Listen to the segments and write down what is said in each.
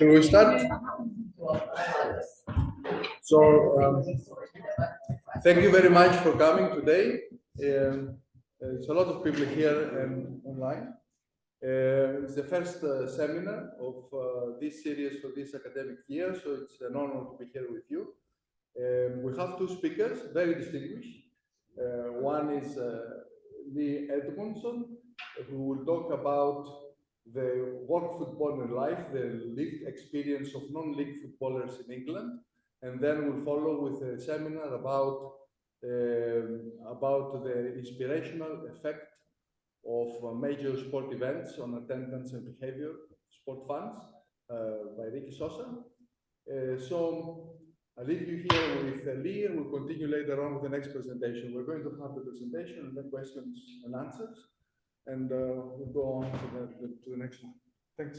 Shall we start? So, thank you very much for coming today. There's a lot of people here and online. It's the first seminar of this series for this academic year, so it's an honor to be here with you. We have two speakers, very distinguished. One is Edmondson, who will talk about the work football in life, the lived experience of non-league footballers in England, and then we'll follow with a seminar about the inspirational effect of major sport events on attendance and behavior, sport fans, by Ricardo De Sousa. So I'll leave you here with Lee, and we'll continue later on with the next presentation. We're going to have the presentation and then questions and answers, and we'll go on to the next one. Thanks.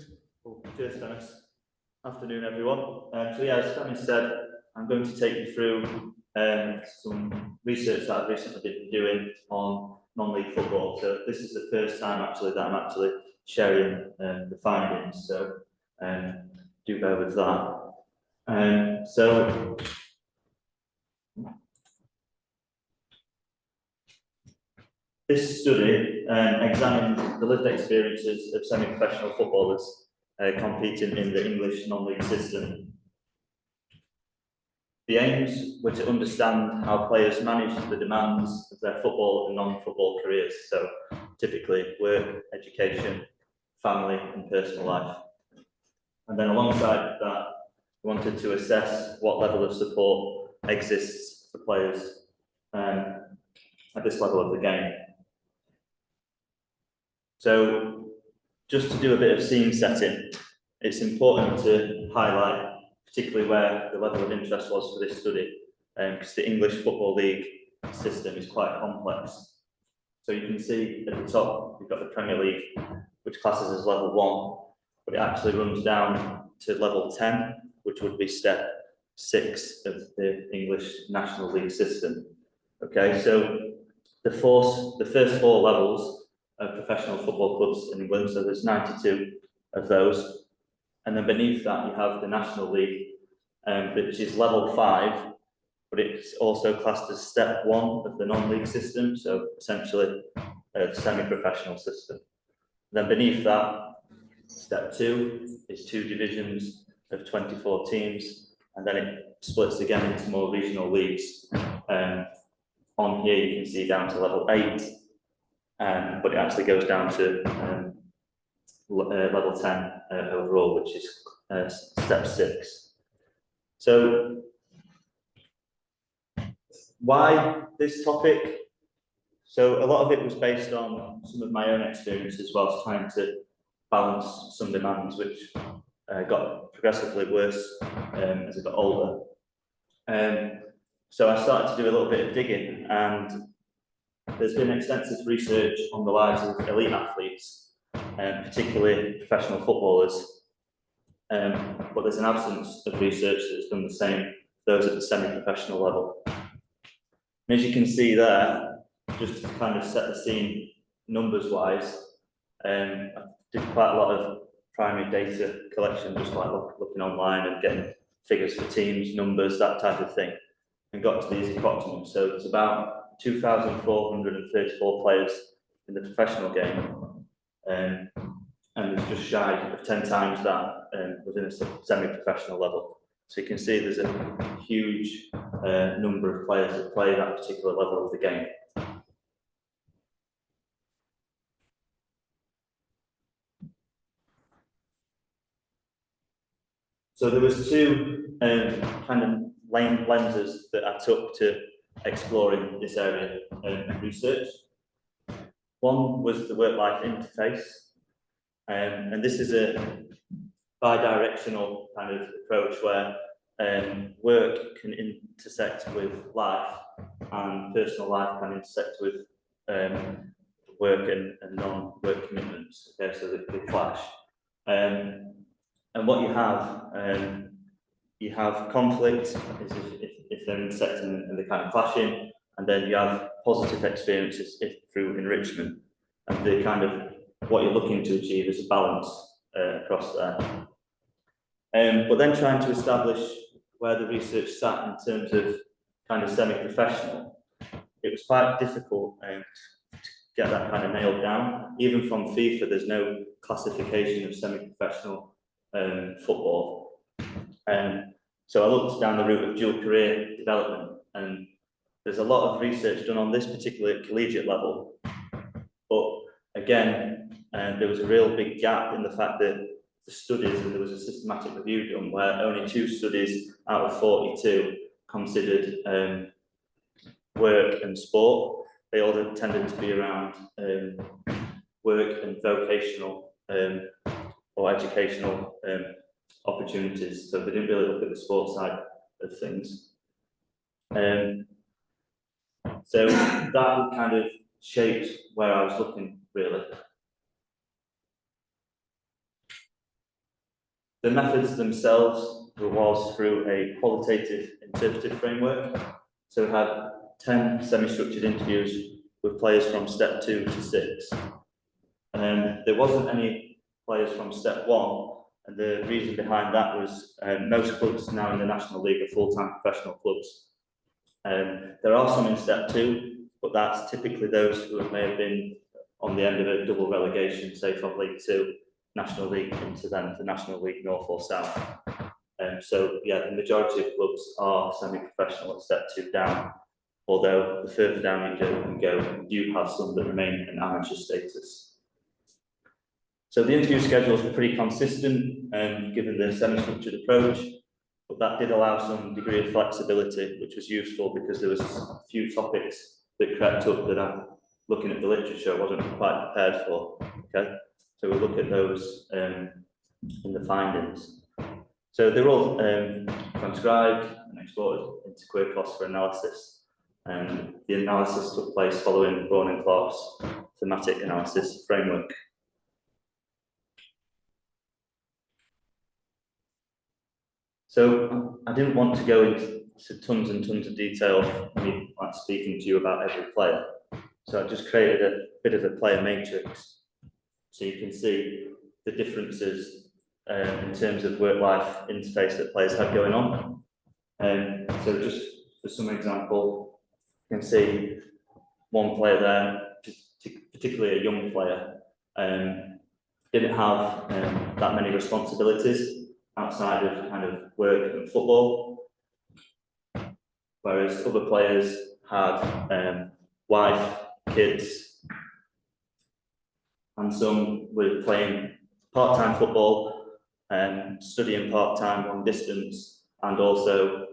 Cheers, Dennis. Afternoon, everyone. So yeah, as Dennis said, I'm going to take you through some research that I've recently been doing on non-league football. So this is the first time actually that I'm actually sharing the findings. So do bear with that. So this study examined the lived experiences of semi-professional footballers competing in the English non-league system. The aims were to understand how players manage the demands of their football and non-football careers, so typically work, education, family and personal life. And then alongside that, we wanted to assess what level of support exists for players at this level of the game. So just to do a bit of scene setting, it's important to highlight particularly where the level of interest was for this study, because the English Football League system is quite complex. So you can see at the top, we've got the Premier League, which classes as level 1, but it actually runs down to level 10, which would be step 6 of the English National League system. Okay, so the first 4 levels of professional football clubs in England, so there's 92 of those. And then beneath that, you have the National League, which is level 5, but it's also classed as step 1 of the non-league system, so essentially the semi-professional system. Then beneath that, step 2 is 2 divisions of 24 teams, and then it splits again into more regional leagues. On here, you can see down to level 8, but it actually goes down to level 10 overall, which is step 6. So why this topic? So a lot of it was based on some of my own experiences whilst trying to balance some demands, which got progressively worse as I got older. So I started to do a little bit of digging, and there's been extensive research on the lives of elite athletes, particularly professional footballers. But there's an absence of research that's done the same for those at the semi-professional level. And as you can see there, just to kind of set the scene numbers-wise, I did quite a lot of primary data collection, just like looking online and getting figures for teams, numbers, that type of thing, and got to these approximates. So there's about 2,434 players in the professional game, and it's just shy of 10 times that within a semi-professional level. So you can see there's a huge number of players that play that particular level of the game. So there was 2 kind of lenses that I took to exploring this area of research. One was the work-life interface, and this is a bi-directional kind of approach where work can intersect with life and personal life can intersect with work and non-work commitments. Okay, so they clash. And what you have conflict is if they're intersecting and they're kind of clashing, and then you have positive experiences through enrichment, and the kind of what you're looking to achieve is a balance across there. But then trying to establish where the research sat in terms of kind of semi-professional, it was quite difficult to get that kind of nailed down. Even from FIFA, there's no classification of semi-professional football. So I looked down the route of dual career development, and there's a lot of research done on this, particularly at collegiate level. But again, there was a real big gap in the fact that the studies, and there was a systematic review done where only 2 studies out of 42 considered work and sport. They all tended to be around work and vocational or educational opportunities. So they didn't really look at the sport side of things. So that kind of shaped where I was looking, really. The methods themselves was through a qualitative interpretive framework. So we had 10 semi-structured interviews with players from step 2 to 6. There wasn't any players from step 1, and the reason behind that was most clubs now in the National League are full-time professional clubs. There are some in step 2, but that's typically those who may have been on the end of a double relegation, say from League 2, National League into then the National League North or South. So yeah, the majority of clubs are semi-professional at step 2 down, although the further down you can go, you have some that remain in amateur status. So the interview schedules were pretty consistent, given the semi-structured approach, but that did allow some degree of flexibility, which was useful because there was a few topics that crept up that I'm looking at the literature I wasn't quite prepared for. Okay, so we'll look at those in the findings. So they're all transcribed and exported into query costs for analysis. And the analysis took place following Bourne and Clark's thematic analysis framework. So I didn't want to go into tons and tons of detail, me like speaking to you about every player. So I just created a bit of a player matrix, so you can see the differences in terms of work-life interface that players have going on. So just for some example, you can see one player there, particularly a young player, didn't have that many responsibilities outside of kind of work and football, whereas other players had wife, kids, and some were playing part-time football, studying part-time long distance, and also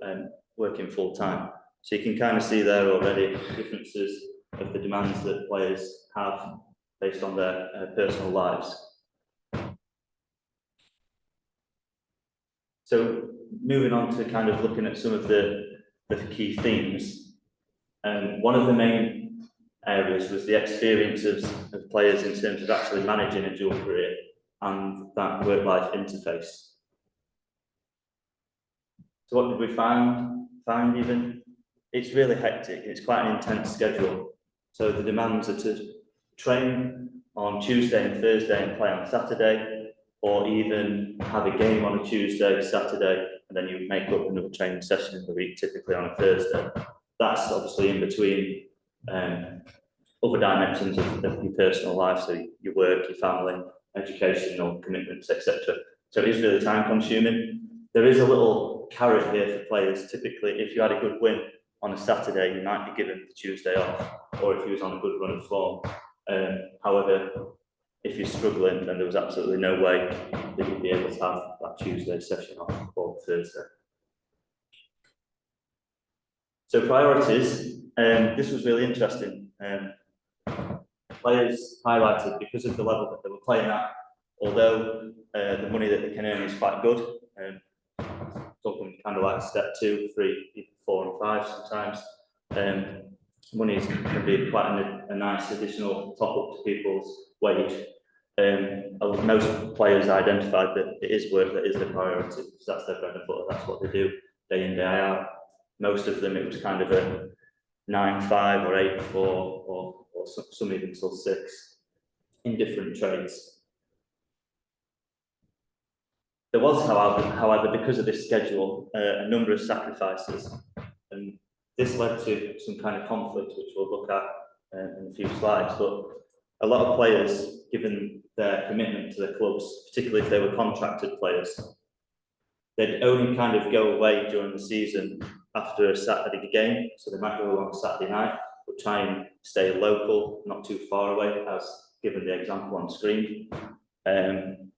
working full-time. So you can kind of see there already differences of the demands that players have based on their personal lives. So moving on to kind of looking at some of the key themes. One of the main areas was the experience of players in terms of actually managing a dual career and that work-life interface. So what did we find even? It's really hectic. It's quite an intense schedule. So the demands are to train on Tuesday and Thursday and play on Saturday, or even have a game on a Tuesday, Saturday, and then you make up another training session in the week, typically on a Thursday. That's obviously in between other dimensions of your personal life, so your work, your family, educational commitments, etc. So it is really time consuming. There is a little carrot here for players. Typically, if you had a good win on a Saturday, you might be given the Tuesday off, or if you was on a good run of form. However, if you're struggling, then there was absolutely no way that you'd be able to have that Tuesday session off or Thursday. So priorities, this was really interesting. Players highlighted, because of the level that they were playing at, although the money that they can earn is quite good, talking kind of like step 2, 3, even 4 and 5 sometimes, money can be quite a nice additional top up to people's wage. Most players identified that it is work that is their priority, because that's their bread and butter, that's what they do day in, day out. Most of them, it was kind of a 9-5 or 8-4, or some even till 6 in different trades. There was, however, because of this schedule, a number of sacrifices, and this led to some kind of conflict, which we'll look at in a few slides. But a lot of players, given their commitment to their clubs, particularly if they were contracted players, they'd only kind of go away during the season after a Saturday game. So they might go on Saturday night, but try and stay local, not too far away, as given the example on screen. And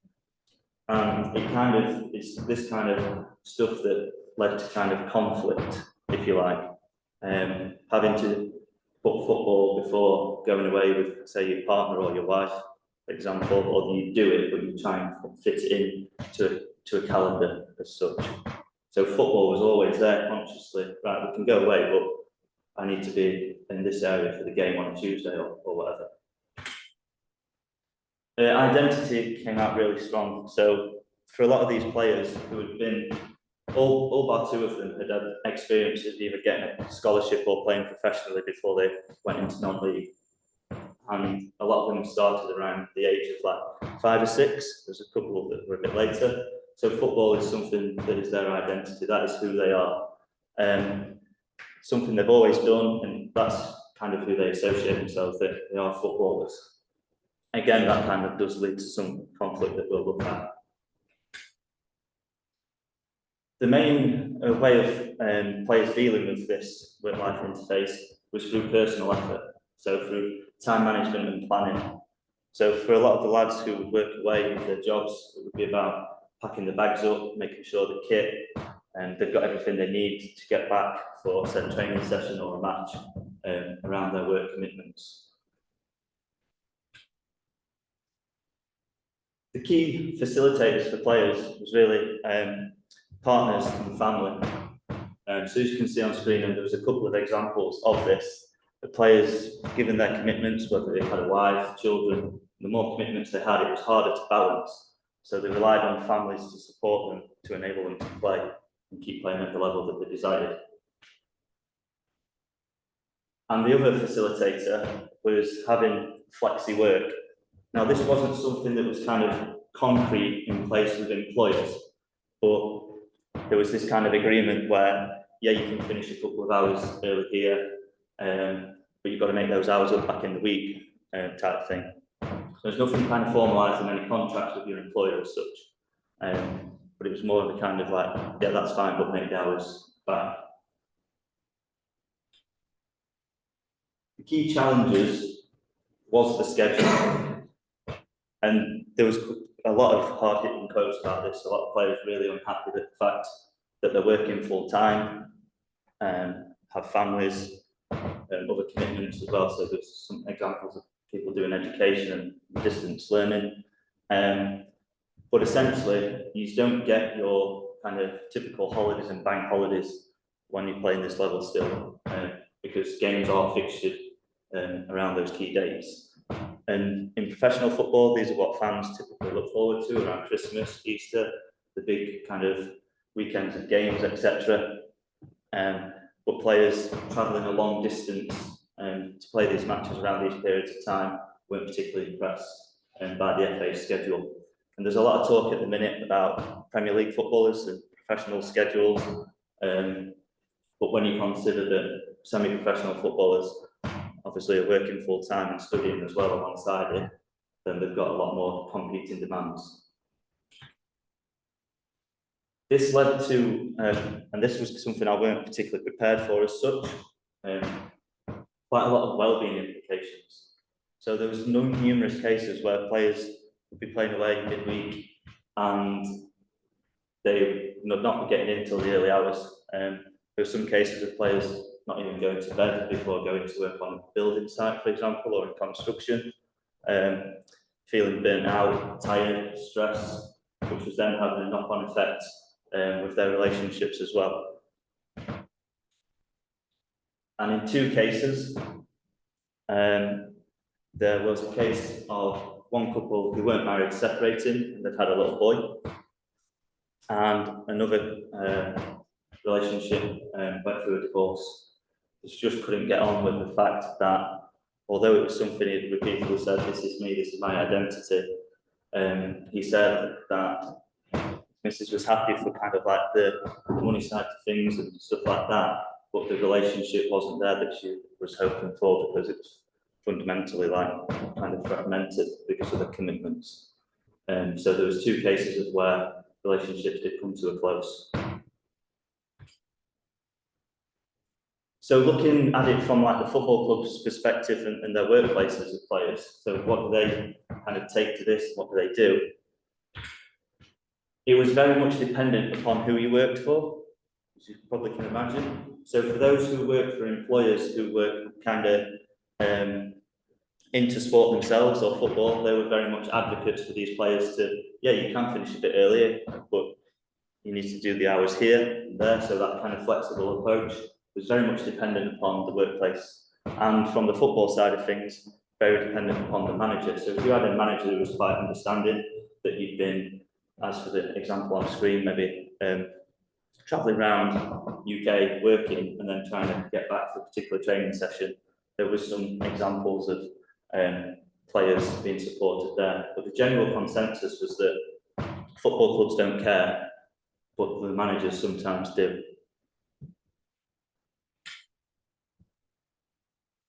it kind of is this kind of stuff that led to kind of conflict, if you like, having to put football before going away with, say, your partner or your wife, for example, or you do it, but you try and fit it in to a calendar as such. So football was always there consciously, right, we can go away, but I need to be in this area for the game on a Tuesday or whatever. Identity came out really strong. So for a lot of these players who had been, all but two of them had experience of either getting a scholarship or playing professionally before they went into non-league. And a lot of them started around the age of like 5 or 6. There's a couple that were a bit later. So football is something that is their identity, that is who they are. Something they've always done, and that's kind of who they associate themselves with. They are footballers. Again, that kind of does lead to some conflict that we'll look at. The main way of players dealing with this work-life interface was through personal effort, so through time management and planning. So for a lot of the lads who would work away with their jobs, it would be about packing the bags up, making sure the kit, and they've got everything they need to get back for, say, a training session or a match around their work commitments. The key facilitators for players was really partners and family. So as you can see on screen, and there was a couple of examples of this, the players, given their commitments, whether they had a wife, children, the more commitments they had, it was harder to balance. So they relied on families to support them, to enable them to play and keep playing at the level that they desired. And the other facilitator was having flexi work. Now, this wasn't something that was kind of concrete in place with employers, but there was this kind of agreement where, yeah, you can finish a couple of hours early here, but you've got to make those hours up back in the week, type thing. So there's nothing kind of formalised in any contracts with your employer as such, but it was more of a kind of like, yeah, that's fine, but make the hours back. The key challenges was the schedule. And there was a lot of hard-hitting quotes about this. A lot of players really unhappy with the fact that they're working full-time, have families, other commitments as well. So there's some examples of people doing education and distance learning. But essentially, you don't get your kind of typical holidays and bank holidays when you're playing this level still, because games are fixtured around those key dates. And in professional football, these are what fans typically look forward to around Christmas, Easter, the big kind of weekends of games, etc. But players travelling a long distance to play these matches around these periods of time weren't particularly impressed by the FA's schedule. And there's a lot of talk at the minute about Premier League footballers and professional schedules. But when you consider that semi-professional footballers obviously are working full-time and studying as well alongside it, then they've got a lot more competing demands. This led to, and this was something I weren't particularly prepared for as such, quite a lot of well-being implications. So there was numerous cases where players would be playing away midweek and they would not be getting in until the early hours. There were some cases of players not even going to bed before going to work on a building site, for example, or in construction, feeling burnt out, tired, stressed, which was then having a knock-on effect with their relationships as well. And in 2 cases, there was a case of one couple who weren't married separating, and they'd had a little boy, and another relationship went through a divorce. He just couldn't get on with the fact that, although it was something he'd repeatedly said, this is me, this is my identity, he said that Mrs. was happy for kind of like the money side of things and stuff like that, but the relationship wasn't there that she was hoping for, because it's fundamentally like kind of fragmented because of the commitments. So there was 2 cases of where relationships did come to a close. So looking at it from like the football club's perspective and their workplaces as players, so what do they kind of take to this? What do they do? It was very much dependent upon who you worked for, as you probably can imagine. So for those who work for employers who were kind of into sport themselves or football, they were very much advocates for these players to, yeah, you can finish a bit earlier, but you need to do the hours here and there. So that kind of flexible approach was very much dependent upon the workplace. And from the football side of things, very dependent upon the manager. So if you had a manager who was quite understanding, that you'd been, as for the example on screen, maybe travelling around UK working and then trying to get back for a particular training session, there was some examples of players being supported there. But the general consensus was that football clubs don't care, but the managers sometimes do.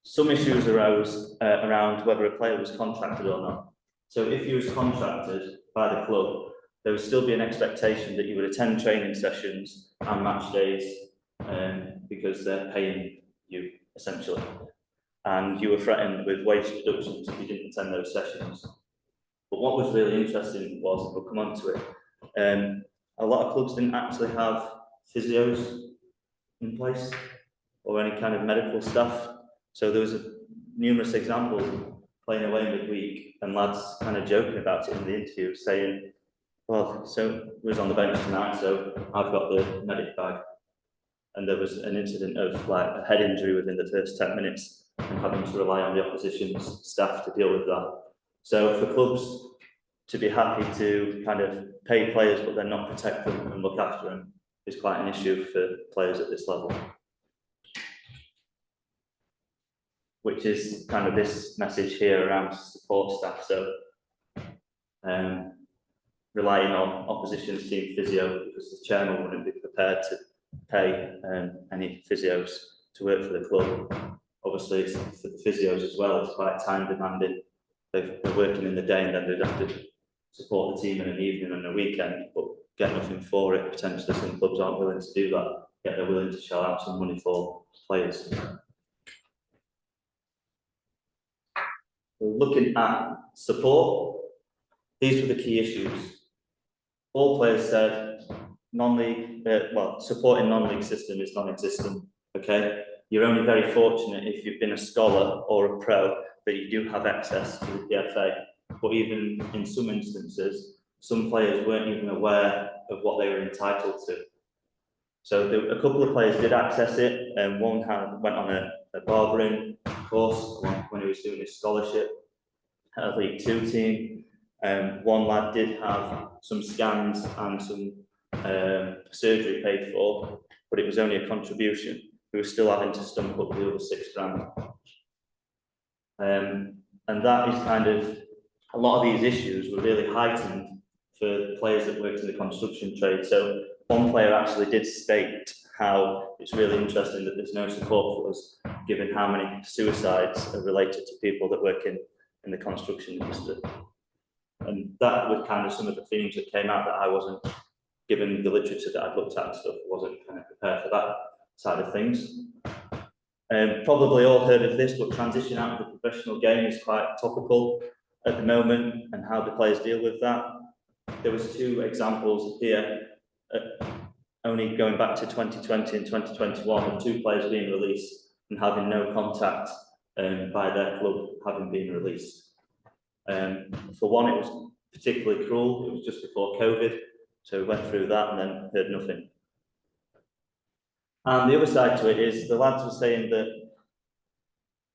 Some issues arose around whether a player was contracted or not. So if you was contracted by the club, there would still be an expectation that you would attend training sessions and match days because they're paying you, essentially. And you were threatened with wage deductions if you didn't attend those sessions. But what was really interesting was, we'll come on to it, a lot of clubs didn't actually have physios in place or any kind of medical staff. So there was numerous examples of playing away midweek and lads kind of joking about it in the interview, saying, well, so we was on the bench tonight, so I've got the medic bag. And there was an incident of like a head injury within the first 10 minutes and having to rely on the opposition's staff to deal with that. So for clubs to be happy to kind of pay players but then not protect them and look after them is quite an issue for players at this level. Which is kind of this message here around support staff. So relying on opposition's team physio, because the chairman wouldn't be prepared to pay any physios to work for the club. Obviously, for the physios as well, it's quite time demanding. They're working in the day and then they'd have to support the team in an evening and a weekend, but get nothing for it. Potentially some clubs aren't willing to do that, yet they're willing to shell out some money for players. Looking at support, these were the key issues. All players said non-league, support in non-league system is non-existent. Okay, you're only very fortunate if you've been a scholar or a pro that you do have access to the PFA. But even in some instances, some players weren't even aware of what they were entitled to. So a couple of players did access it, and one went on a barbering course when he was doing his scholarship at a League 2 team. One lad did have some scans and some surgery paid for, but it was only a contribution. He was still having to stump up the other £6 grand. And that is kind of, a lot of these issues were really heightened for players that worked in the construction trade. So one player actually did state how it's really interesting that there's no support for us, given how many suicides are related to people that work in the construction industry. And that was kind of some of the themes that came out, that I wasn't, given the literature that I'd looked at and stuff, wasn't kind of prepared for that side of things. Probably all heard of this, but transition out of the professional game is quite topical at the moment, and how the players deal with that. There was 2 examples here, only going back to 2020 and 2021, of 2 players being released and having no contact by their club having been released. For one, it was particularly cruel. It was just before COVID, so we went through that and then heard nothing. And the other side to it is, the lads were saying that,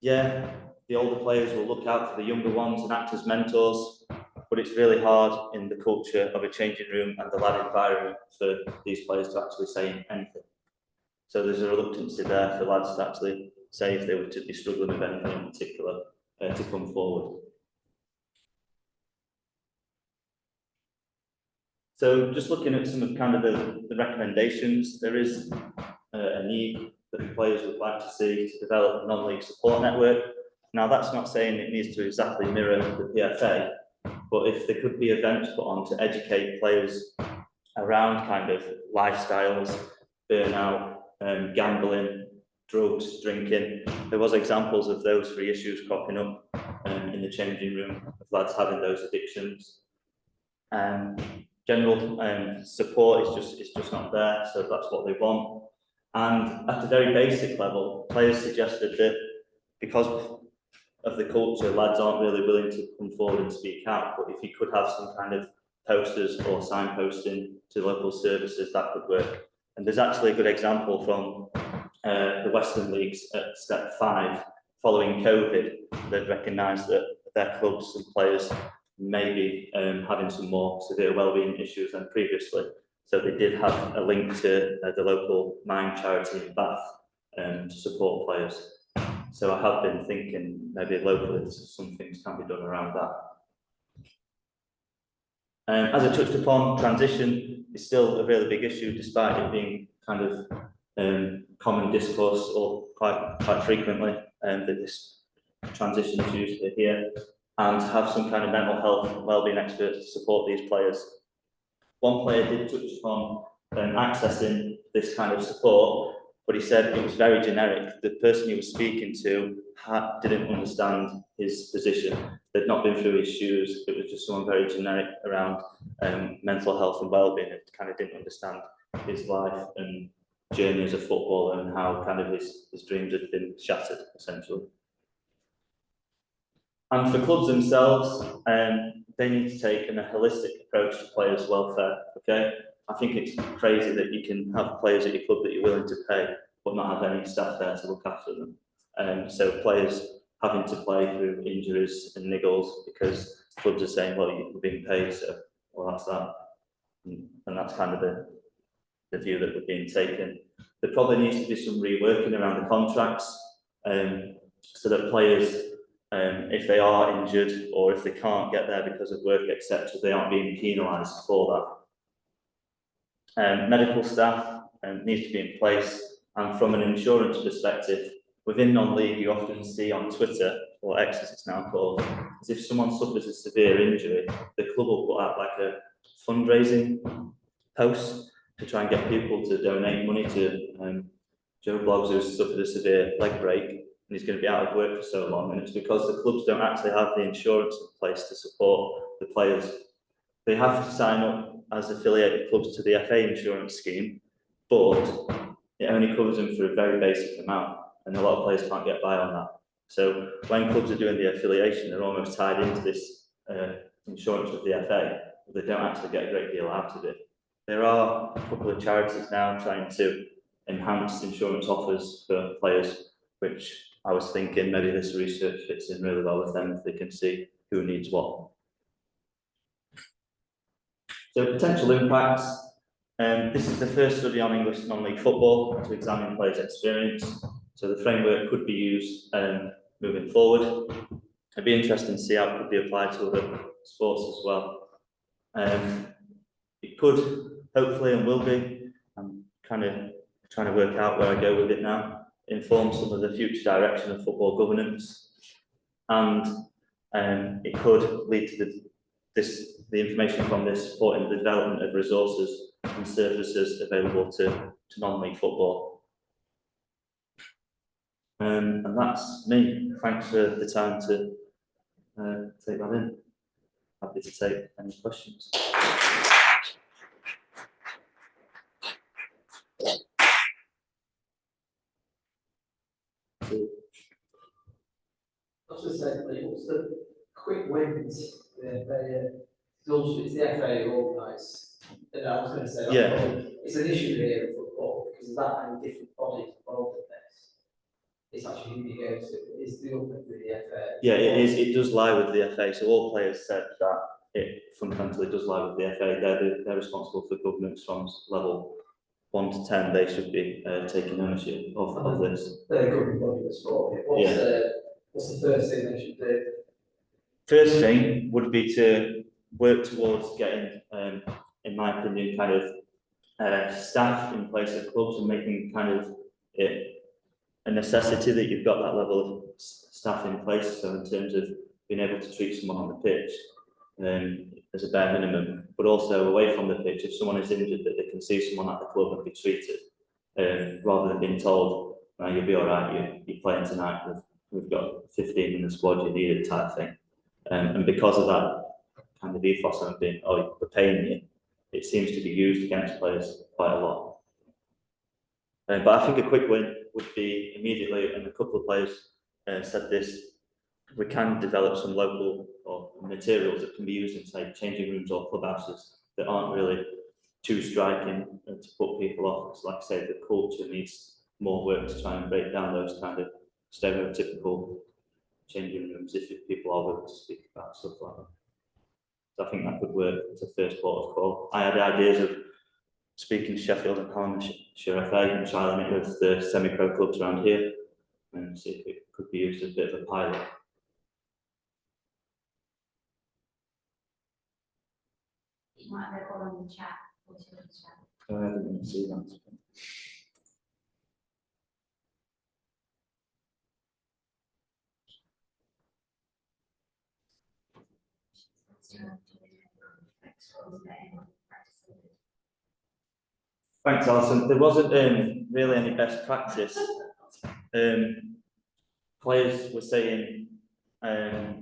yeah, the older players will look out for the younger ones and act as mentors, but it's really hard in the culture of a changing room and the lad environment for these players to actually say anything. So there's a reluctance there for lads to actually say if they were to be struggling with anything in particular, to come forward. So just looking at some of kind of the recommendations, there is a need that the players would like to see to develop a non-league support network. Now that's not saying it needs to exactly mirror the PFA, but if there could be events put on to educate players around kind of lifestyles, burnout, gambling, drugs, drinking. There was examples of those three issues cropping up in the changing room of lads having those addictions. General support is just not there, so that's what they want. And at a very basic level, players suggested that because of the culture, lads aren't really willing to come forward and speak out, but if you could have some kind of posters or signposting to local services, that could work. And there's actually a good example from the Western Leagues at step 5. Following COVID, they've recognised that their clubs and players may be having some more severe wellbeing issues than previously. So they did have a link to the local Mind charity in Bath to support players. So I have been thinking maybe locally some things can be done around that. As I touched upon, transition is still a really big issue, despite it being kind of common discourse or quite frequently that this transition is usually here, and have some kind of mental health and wellbeing experts to support these players. One player did touch upon accessing this kind of support, but he said it was very generic. The person he was speaking to didn't understand his position. They'd not been through his shoes. It was just someone very generic around mental health and wellbeing. It kind of didn't understand his life and journey as a footballer and how kind of his dreams had been shattered, essentially. And for clubs themselves, they need to take a holistic approach to players' welfare. Okay, I think it's crazy that you can have players at your club that you're willing to pay, but not have any staff there to look after them. So players having to play through injuries and niggles because clubs are saying, well, you're being paid, so well, that's that. And that's kind of the view that we're being taken. There probably needs to be some reworking around the contracts so that players, if they are injured or if they can't get there because of work, etc., they aren't being penalised for that. Medical staff needs to be in place, and from an insurance perspective, within non-league, you often see on Twitter, or X as it's now called, as if someone suffers a severe injury, the club will put out like a fundraising post to try and get people to donate money to Joe Bloggs, who's suffered a severe leg break and he's going to be out of work for so long, and it's because the clubs don't actually have the insurance in place to support the players. They have to sign up as affiliated clubs to the FA insurance scheme, but it only covers them for a very basic amount, and a lot of players can't get by on that. So when clubs are doing the affiliation, they're almost tied into this insurance with the FA, but they don't actually get a great deal out of it. There are a couple of charities now trying to enhance insurance offers for players, which I was thinking maybe this research fits in really well with them if they can see who needs what. So potential impacts. This is the first study on English non-league football to examine players' experience. So the framework could be used moving forward. It'd be interesting to see how it could be applied to other sports as well. It could, hopefully, and will be, I'm kind of trying to work out where I go with it now, inform some of the future direction of football governance, and it could lead to the information from this supporting the development of resources and services available to non-league football. And that's me. Thanks for the time to take that in. Happy to take any questions. I was just saying, what's the quick wins? It's the FA who organise. And I was going to say, it's an issue here in football because there's that many different bodies involved in this. It's actually who you go to. It's the ultimately the FA. Yeah, it is. It does lie with the FA. So all players said that it fundamentally does lie with the FA. They're responsible for governance from level 1 to 10. They should be taking ownership of this. They're governing body of the sport. What's the first thing they should do? First thing would be to work towards getting in my opinion, kind of staff in place at clubs and making kind of it a necessity that you've got that level of staff in place. So in terms of being able to treat someone on the pitch as a bare minimum, but also away from the pitch, if someone is injured, that they can see someone at the club and be treated, rather than being told, "No, you'll be all right, you're playing tonight, we've got 15 in the squad, you need it," type thing. And because of that kind of ethos of being, "Oh, we're paying you," it seems to be used against players quite a lot. But I think a quick win would be immediately, and a couple of players said this, we can develop some local or materials that can be used in, say, changing rooms or clubhouses that aren't really too striking to put people off. Because, like I say, the culture needs more work to try and break down those kind of stereotypical changing rooms if people are willing to speak about stuff like that. So I think that could work as a first port of call. I had ideas of speaking to Sheffield and Hallamshire FA and trialling it with the semi-pro clubs around here and see if it could be used as a bit of a pilot. You might have all on the chat. I didn't see that. Thanks, Alison. There wasn't really any best practice. Players were saying, I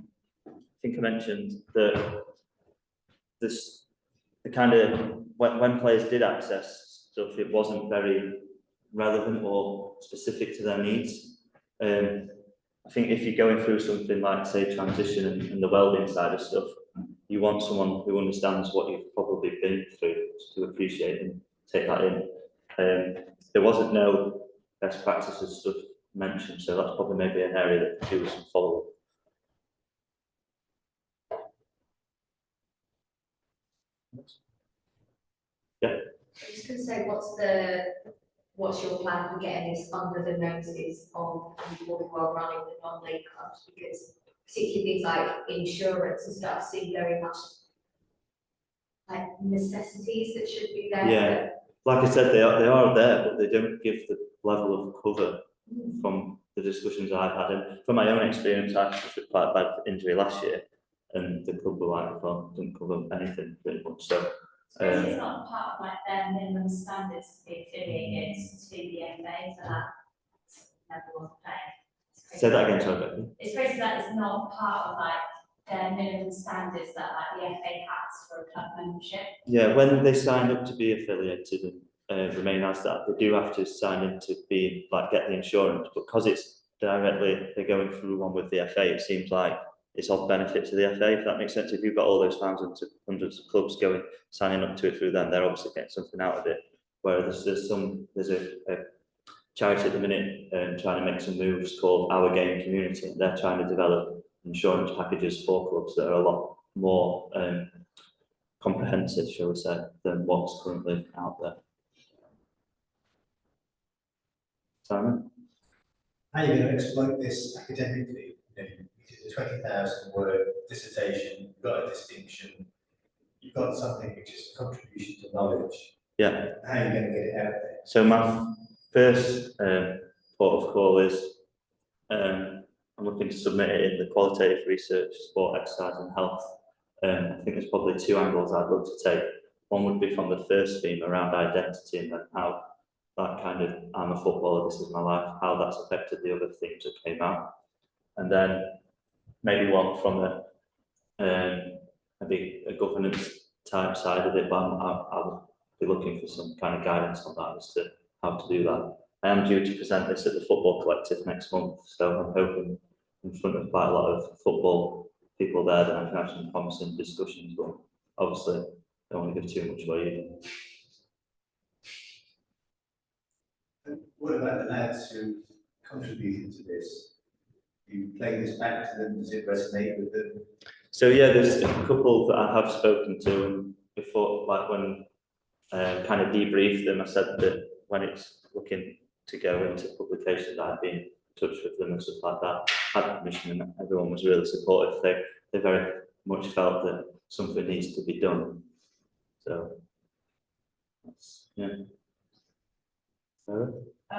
think I mentioned that the kind of when players did access stuff, it wasn't very relevant or specific to their needs. I think if you're going through something like, say, transition and the wellbeing side of stuff, you want someone who understands what you've probably been through to appreciate and take that in. There wasn't no best practices stuff mentioned, so that's probably maybe an area that could do with some follow-up. Yeah. I was just going to say, what's your plan for getting this under the noses of people who are running the non-league clubs? Because particularly things like insurance and stuff seem very much like necessities that should be there. Yeah, like I said, they are there, but they don't give the level of cover from the discussions I've had. And from my own experience, I suffered quite a bad injury last year, and the club were like, "Well, didn't cover anything pretty much." So. It's not part of like their minimum standards to be affiliated to the FA for that level of play. Say that again, sorry. It's basically that it's not part of like their minimum standards that like the FA has for a club membership. Yeah, when they sign up to be affiliated and remain as that, they do have to sign in to be like get the insurance, but because it's directly they're going through one with the FA, it seems like it's of benefit to the FA, if that makes sense. If you've got all those thousands of hundreds of clubs signing up to it through them, they're obviously getting something out of it. Whereas there's a charity at the minute trying to make some moves called Our Game Community. They're trying to develop insurance packages for clubs that are a lot more comprehensive, shall we say, than what's currently out there. Simon? How are you going to exploit this academically? You did a 20,000 word dissertation, you've got a distinction, you've got something which is a contribution to knowledge. Yeah. How are you going to get it out there? So my first port of call is I'm looking to submit it in the qualitative research, sport, exercise and health. I think there's probably two angles I'd love to take. One would be from the first theme around identity and then how that kind of, I'm a footballer, this is my life, how that's affected the other themes that came out. And then maybe one from maybe a governance type side of it, but I'll be looking for some kind of guidance on that as to how to do that. I am due to present this at the Football Collective next month, so I'm hoping in front of quite a lot of football people there that I can have some promising discussions, but obviously I don't want to give too much away either. And what about the lads who contributed to this? You play this back to them, does it resonate with them? So yeah, there's a couple that I have spoken to, and before, like when kind of debriefed them, I said that when it's looking to go into publication, that I've been in touch with them and stuff like that, had permission, and everyone was really supportive. They very much felt that something needs to be done. So Yeah. I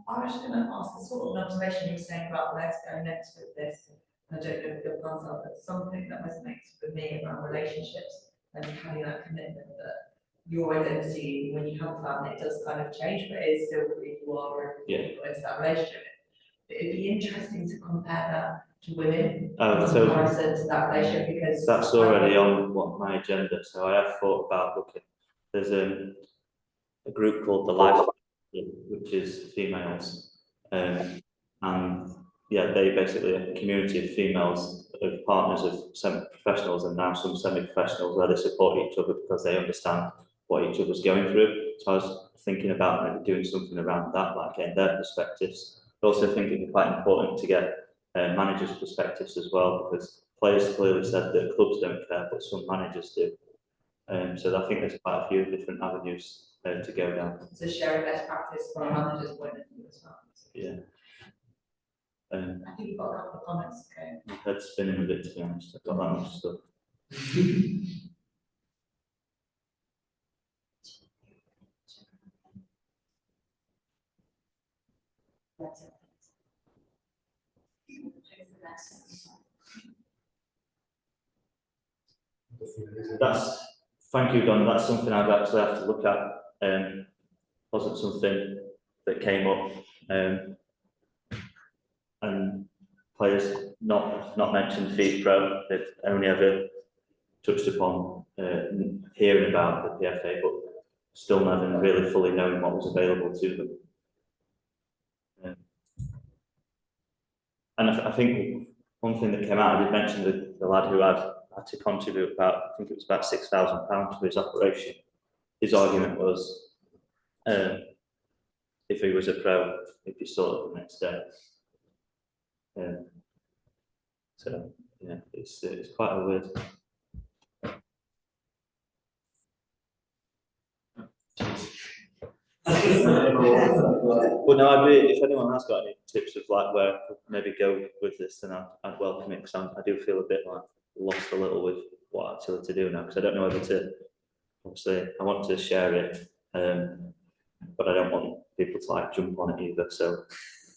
was going to ask a sort of an observation you were saying about where to go next with this. I don't know if your plans are, but something that resonates with me around relationships and having that commitment that your identity, when you have a family, it does kind of change, but it is still who you are and you got into that relationship. But it'd be interesting to compare that to women in comparison to that relationship, because that's already on my agenda. So I have thought about looking. There's a group called the Life, which is females, and yeah, they basically a community of females, of partners of semi-professionals and now some semi-professionals, where they support each other because they understand what each other's going through. So I was thinking about maybe doing something around that, like getting their perspectives. I also think it'd be quite important to get managers' perspectives as well, because players clearly said that clubs don't care, but some managers do. So I think there's quite a few different avenues to go down. to share best practice from a manager's point of view as well. Yeah. I think you've got a couple of comments, okay? My head's spinning a bit, to be honest. I've got that much stuff. Thank you, Don. That's something I'd actually have to look at. Wasn't something that came up, and players not mentioned Feed Pro. They've only ever touched upon hearing about the PFA, but still never really fully knowing what was available to them. And I think one thing that came out, I did mention the lad who had to contribute about, I think it was about £6,000 for his operation. His argument was, if he was a pro, he'd be sorted the next day. So yeah, it's quite a weird. But no, if anyone has got any tips of like where I could maybe go with this, then I'd welcome it, because I do feel a bit like lost a little with what actually to do now, because I don't know whether to. Obviously, I want to share it, but I don't want people to like jump on it either. So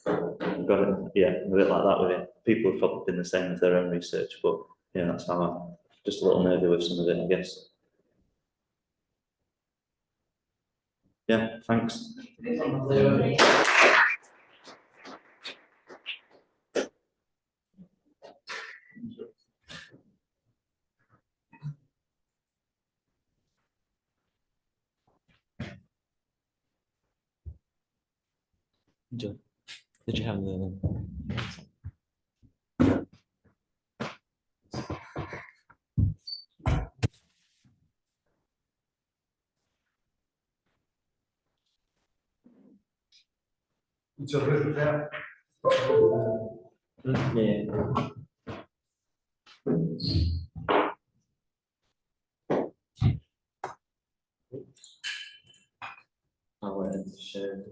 I've got it, yeah, a bit like that with it. People have probably been the same with their own research, but yeah, that's how I'm just a little nervy with some of it, I guess. Yeah, thanks. Did you have the? Yeah. I wanted to share.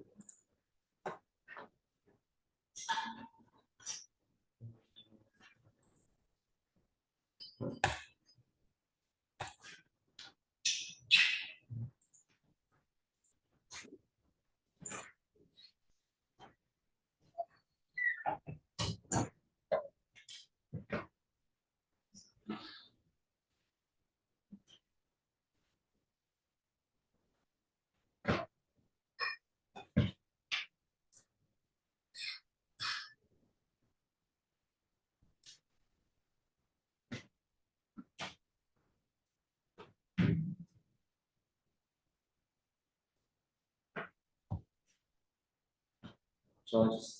So I just is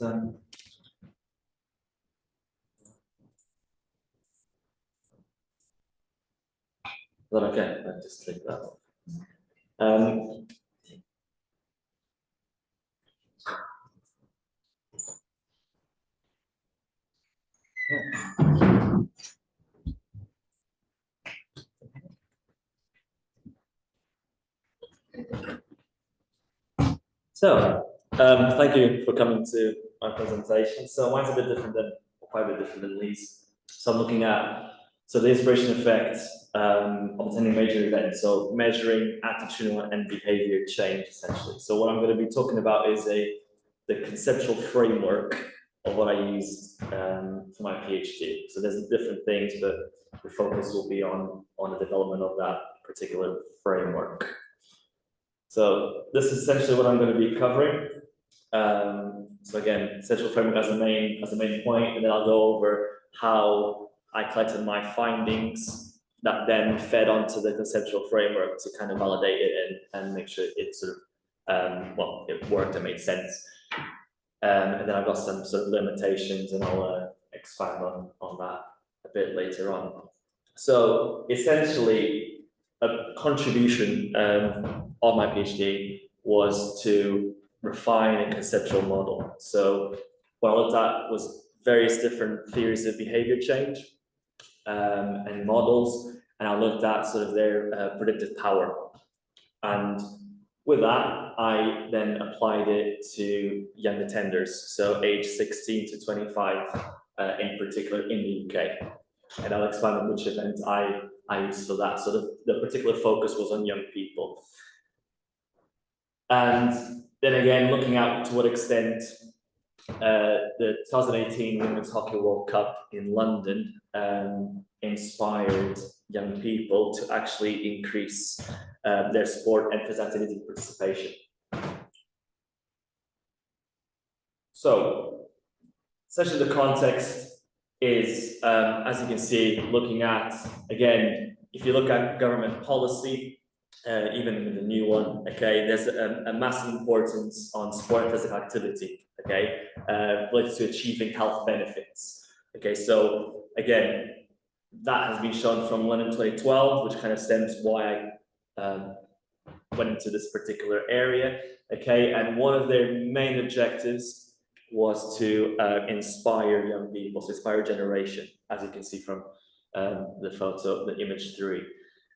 that okay? I just take that off. So, thank you for coming to my presentation. So mine's a bit different than, quite a bit different than Lee's. So I'm looking at So the inspiration effect of attending major events, so measuring attitudinal and behavior change, essentially. So what I'm going to be talking about is the conceptual framework of what I used for my PhD. So there's different things, but the focus will be on the development of that particular framework. So this is essentially what I'm going to be covering. So again, conceptual framework as the main point, and then I'll go over how I collected my findings that then fed onto the conceptual framework to kind of validate it and make sure it sort of, well, it worked and made sense. And then I've got some sort of limitations, and I'll expand on that a bit later on. So essentially, a contribution of my PhD was to refine a conceptual model. So what I looked at was various different theories of behavior change and models, and I looked at sort of their predictive power. And with that, I then applied it to young attenders, so age 16 to 25 in particular in the UK. And I'll expand on which event I used for that. So the particular focus was on young people. And then again, looking at to what extent the 2018 Women's Hockey World Cup in London inspired young people to actually increase their sport and physical activity participation. So, essentially the context is, as you can see, looking at, again, if you look at government policy, even the new one, okay, there's a massive importance on sport and physical activity, okay, related to achieving health benefits. Okay, so again, that has been shown from London 2012, which kind of stems why I went into this particular area, okay, and one of their main objectives was to inspire young people, so inspire generation, as you can see from the photo, the image 3.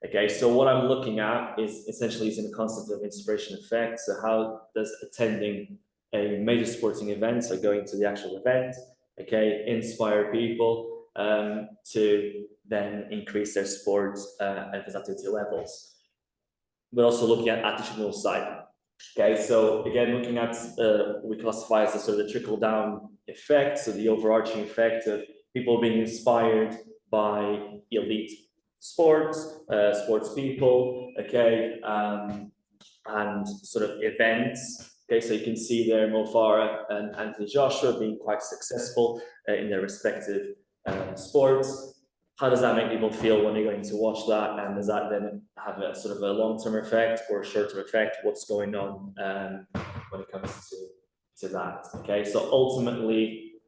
Okay, so what I'm looking at is essentially using the concept of inspiration effect. So how does attending a major sporting event, so going to the actual event, okay, inspire people to then increase their sports and physical activity levels. But also looking at attitudinal side. Okay, so again, looking at we classify as the sort of the trickle-down effect, so the overarching effect of people being inspired by elite sports, sports people, okay, and sort of events. Okay, so you can see there Mo Farah and Anthony Joshua being quite successful in their respective sports. How does that make people feel when they're going to watch that? And does that then have a sort of a long-term effect or a short-term effect? What's going on when it comes to that? Okay, so ultimately,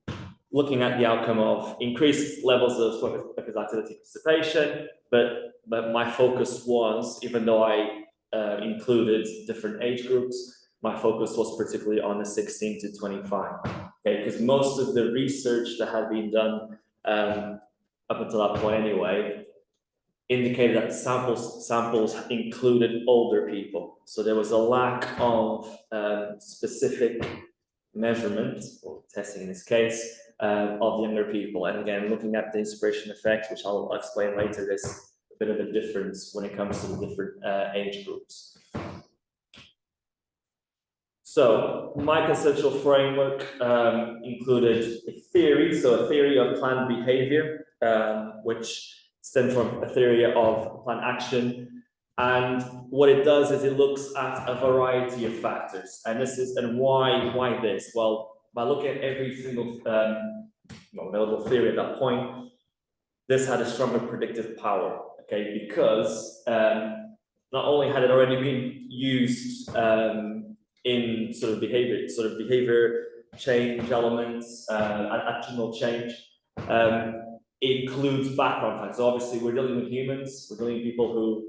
looking at the outcome of increased levels of sport physical activity participation, but my focus was, even though I included different age groups, my focus was particularly on the 16 to 25. Okay, because most of the research that had been done up until that point anyway, indicated that the samples included older people. So there was a lack of specific measurement, or testing in this case, of younger people. And again, looking at the inspiration effect, which I'll explain later, there's a bit of a difference when it comes to the different age groups. So my conceptual framework included a theory, so a theory of planned behavior, which stemmed from a theory of planned action. And what it does is it looks at a variety of factors. And this is, and why this? Well, by looking at every single available theory at that point, this had a stronger predictive power, okay? Because not only had it already been used in sort of behavior change elements, attitudinal change, it includes background factors. So obviously, we're dealing with humans, we're dealing with people who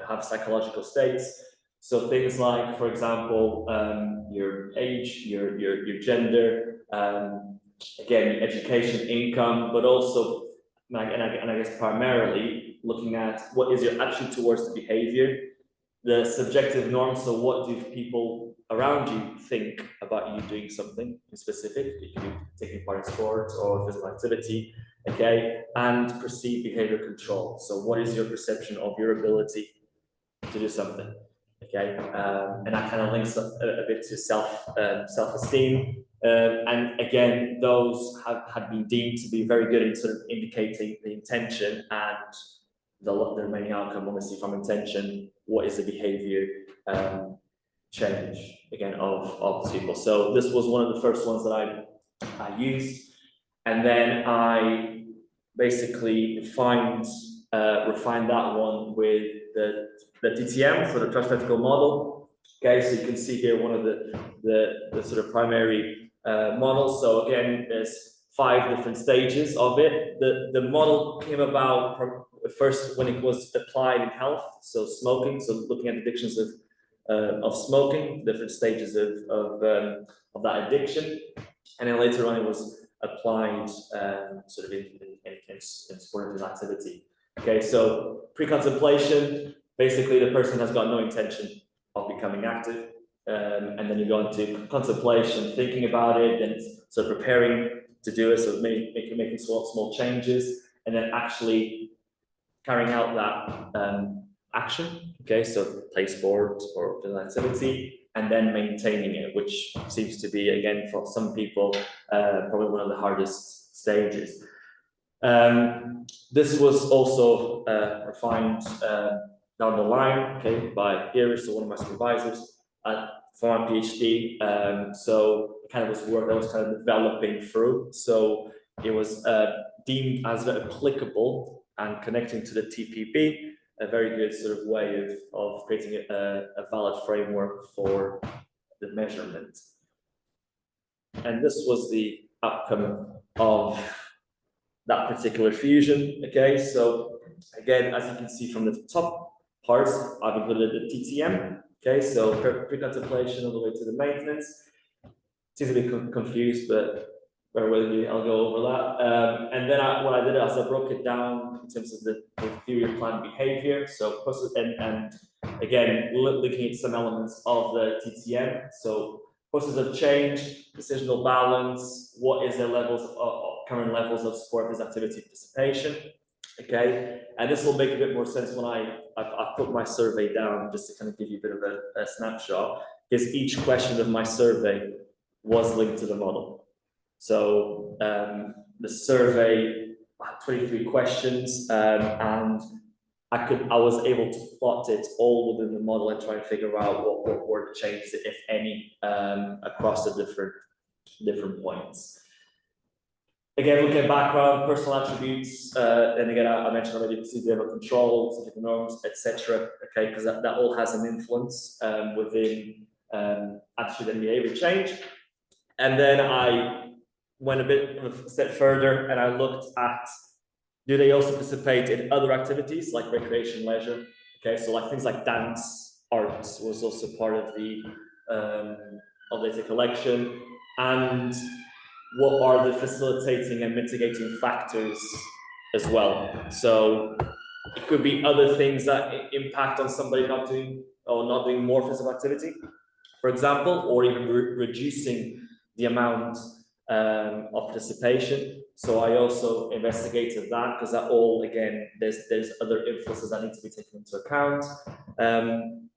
have psychological states. So things like, for example, your age, your gender, again, education, income, but also, and I guess primarily looking at what is your attitude towards the behavior, the subjective norms. So what do people around you think about you doing something in specific? You could be taking part in sports or physical activity. okay, and perceived behavior control. So what is your perception of your ability to do something, okay? And that kind of links a bit to self-esteem. And again, those had been deemed to be very good in sort of indicating the intention and the remaining outcome, obviously from intention, what is the behavior change, again, of people. So this was one of the first ones that I used. And then I basically refined that one with the TTM, so the transferential model. Okay, so you can see here one of the sort of primary models. So again, there's 5 different stages of it. The model came about first when it was applied in health, so smoking, so looking at addictions of smoking, different stages of that addiction, and then later on it was applied sort of in sportive activity. Okay, so pre-contemplation, basically the person has got no intention of becoming active, and then you go into contemplation, thinking about it, and so preparing to do it, so making small changes, and then actually carrying out that action. Okay, so play sport or physical activity, and then maintaining it, which seems to be, again, for some people, probably one of the hardest stages. This was also refined down the line, okay, by Iris, so one of my supervisors for my PhD. So it kind of was work that was kind of developing through. So it was deemed as applicable and connecting to the TPP, a very good sort of way of creating a valid framework for the measurement. And this was the outcome of that particular fusion. Okay, so again, as you can see from the top parts, I've included the TTM. Okay, so pre-contemplation all the way to the maintenance. Seems a bit confused, but bear with me, I'll go over that. And then what I did is I broke it down in terms of the theory of planned behavior. So process and again, looking at some elements of the TTM. So process of change, decisional balance, what is the levels of current levels of sport activity participation. Okay, and this will make a bit more sense when I put my survey down, just to kind of give you a bit of a snapshot, because each question of my survey was linked to the model. So the survey had 23 questions, and I was able to plot it all within the model and try and figure out what were the changes, if any, across the different points. Again, looking at background, personal attributes, and again, I mentioned already, behavioral control, specific norms, etc. Okay, because that all has an influence within attitude and behavior change. And then I went a step further and I looked at, do they also participate in other activities like recreation, leisure? Okay, so like things like dance, arts was also part of the data collection, and what are the facilitating and mitigating factors as well. So it could be other things that impact on somebody not doing more physical activity, for example, or even reducing the amount of participation. So I also investigated that, because that all, again, there's other influences that need to be taken into account.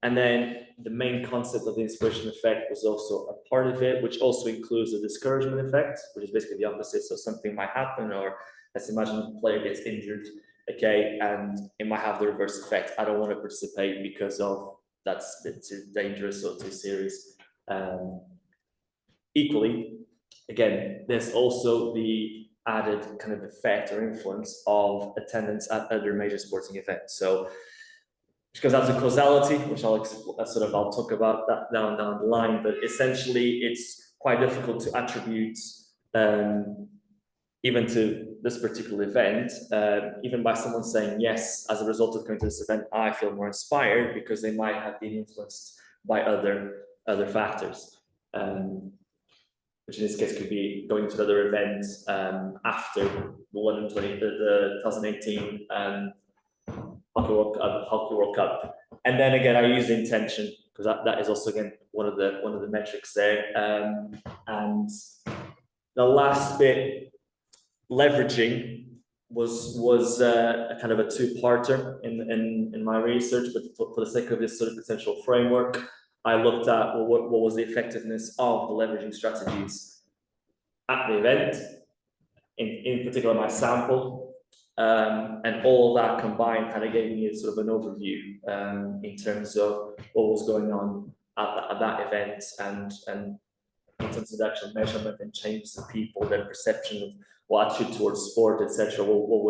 And then the main concept of the inspiration effect was also a part of it, which also includes the discouragement effect, which is basically the opposite. So something might happen, or let's imagine a player gets injured, okay, and it might have the reverse effect. I don't want to participate because of that's a bit too dangerous or too serious. Equally, again, there's also the added kind of effect or influence of attendance at other major sporting events. So, because that's a causality, which I'll talk about that down the line. But essentially, it's quite difficult to attribute even to this particular event, even by someone saying yes, as a result of going to this event, I feel more inspired, because they might have been influenced by other factors. Which in this case could be going to another event after the 2018 Hockey World Cup. And then again, I use intention, because that is also, again, one of the metrics there. And the last bit, leveraging was a kind of a two-parter in my research, but for the sake of this sort of potential framework, I looked at what was the effectiveness of the leveraging strategies at the event, in particular my sample, and all of that combined kind of gave me sort of an overview in terms of what was going on at that event, and in terms of the actual measurement and changes in people, their perception of what attitude towards sport, etc. What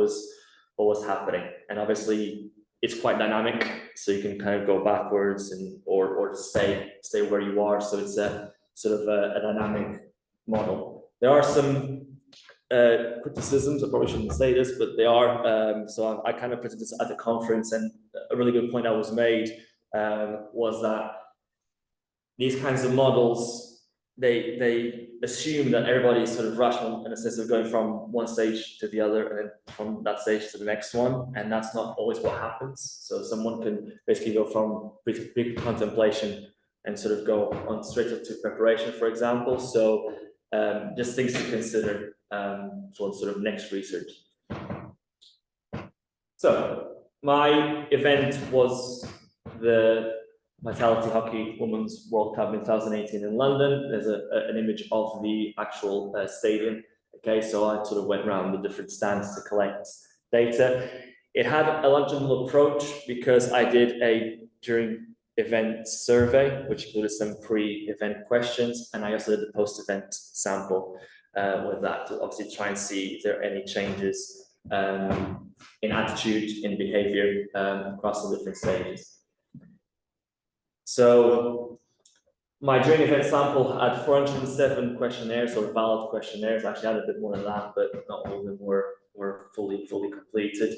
was happening, and obviously it's quite dynamic, so you can kind of go backwards or stay where you are. So it's a sort of a dynamic model. There are some criticisms. I probably shouldn't say this, but they are. So I kind of presented this at the conference, and a really good point that was made was that these kinds of models, they assume that everybody is sort of rational in a sense of going from one stage to the other and then from that stage to the next one, and that's not always what happens. So someone can basically go from pre-contemplation and sort of go on straight up to preparation, for example. So just things to consider for sort of next research. So my event was the Vitality Hockey Women's World Cup in 2018 in London. There's an image of the actual stadium. Okay, so I sort of went around the different stands to collect data. It had a longitudinal approach because I did a during event survey, which included some pre-event questions, and I also did the post-event sample with that to obviously try and see if there are any changes in attitude, in behavior across the different stages. So my during event sample had 407 questionnaires, or valid questionnaires. Actually, I had a bit more than that, but not all of them were fully completed.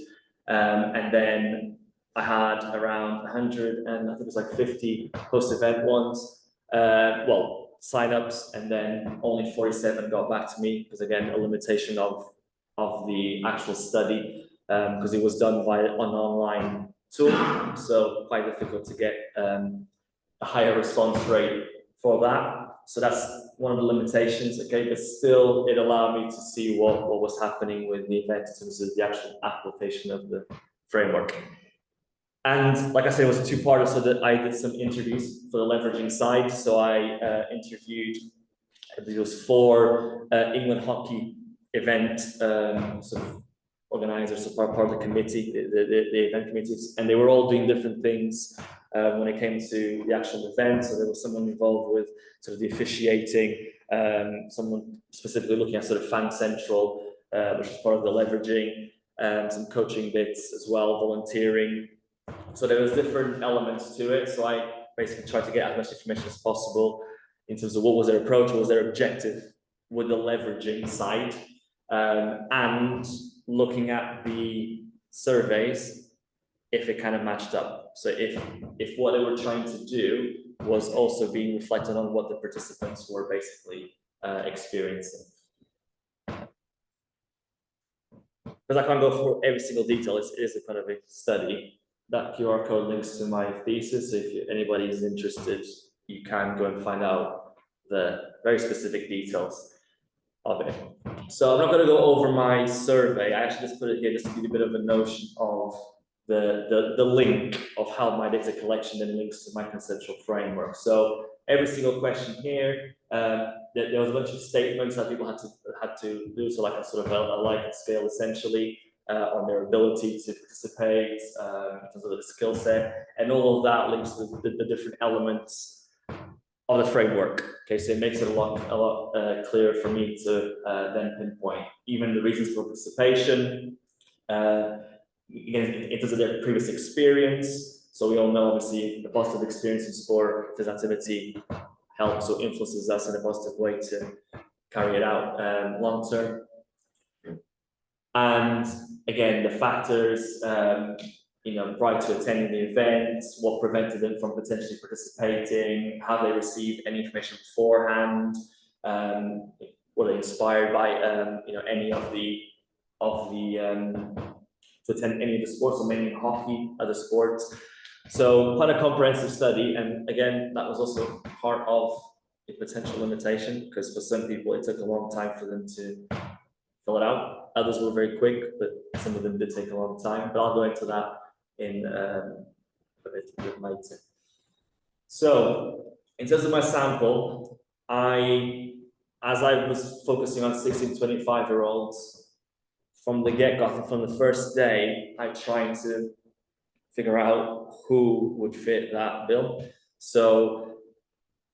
And then I had around 100, and I think it was like 50 post-event ones, well, sign-ups, and then only 47 got back to me, because again, a limitation of the actual study, because it was done via an online tool, so quite difficult to get a higher response rate for that. So that's one of the limitations, okay, but still it allowed me to see what was happening with the event in terms of the actual application of the framework. And like I said, it was a two-parter, so that I did some interviews for the leveraging side. So I interviewed, I believe it was 4 England hockey event sort of organizers, so part of the committee, the event committees, and they were all doing different things when it came to the actual event. So there was someone involved with sort of the officiating, someone specifically looking at sort of Fan Central, which is part of the leveraging, some coaching bits as well, volunteering. So there was different elements to it. So I basically tried to get as much information as possible in terms of what was their approach, what was their objective with the leveraging side, and looking at the surveys, if it kind of matched up. So if what they were trying to do was also being reflected on what the participants were basically experiencing. Because I can't go through every single detail, it is a kind of a study. That QR code links to my thesis. If anybody is interested, you can go and find out the very specific details of it. So I'm not going to go over my survey. I actually just put it here just to give you a bit of a notion of the link of how my data collection then links to my conceptual framework. So every single question here, there was a bunch of statements that people had to do, so like a sort of a like scale essentially on their ability to participate in terms of the skill set, and all of that links to the different elements of the framework. Okay, so it makes it a lot clearer for me to then pinpoint even the reasons for participation. Again, in terms of their previous experience. So we all know, obviously, the positive experience in sport, this activity helps or influences us in a positive way to carry it out long term. And again, the factors, prior to attending the event, what prevented them from potentially participating, how they received any information beforehand, were they inspired by any of the to attend any of the sports, or mainly hockey, other sports. So quite a comprehensive study, and again, that was also part of a potential limitation, because for some people it took a long time for them to fill it out. Others were very quick, but some of them did take a long time. But I'll go into that in a bit later. So, in terms of my sample, as I was focusing on 16 to 25-year-olds, from the get-go, from the first day, I tried to figure out who would fit that bill. So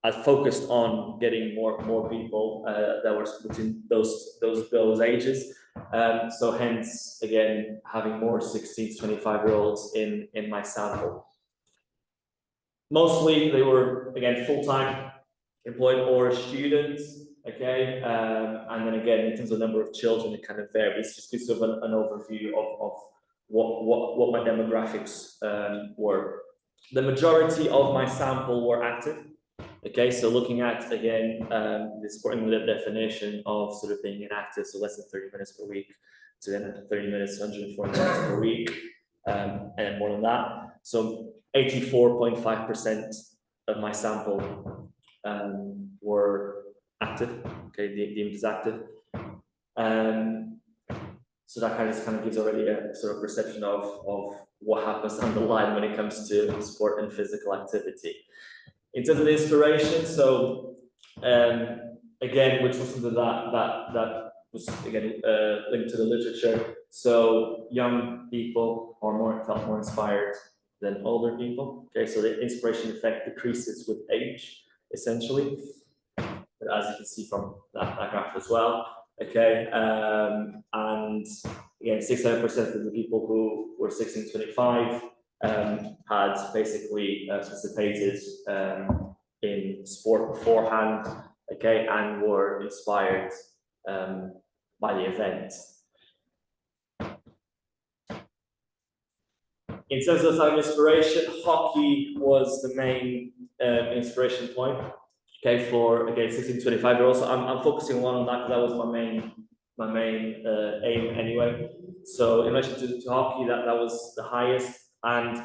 I focused on getting more people that were between those ages. So hence, again, having more 16 to 25-year-olds in my sample. Mostly they were, again, full-time employed or students, okay? And then again, in terms of number of children, it kind of varies. Just gives you an overview of what my demographics were. The majority of my sample were active. Okay, so looking at, again, this important definition of sort of being inactive, so less than 30 minutes per week, to then 30 minutes, 140 minutes per week, and more than that. So 84.5% of my sample were active, okay, deemed as active. So that kind of gives already a sort of perception of what happens on the line when it comes to sport and physical activity. In terms of the inspiration, so again, which was something that was again linked to the literature. So young people felt more inspired than older people. Okay, so the inspiration effect decreases with age, essentially. But as you can see from that graph as well. Okay, and again, 67% of the people who were 16 to 25 had basically participated in sport beforehand, okay, and were inspired by the event. In terms of time inspiration, hockey was the main inspiration point. Okay, for again 16 to 25-year-olds. So I'm focusing on that because that was my main aim anyway. So in relation to hockey, that was the highest, and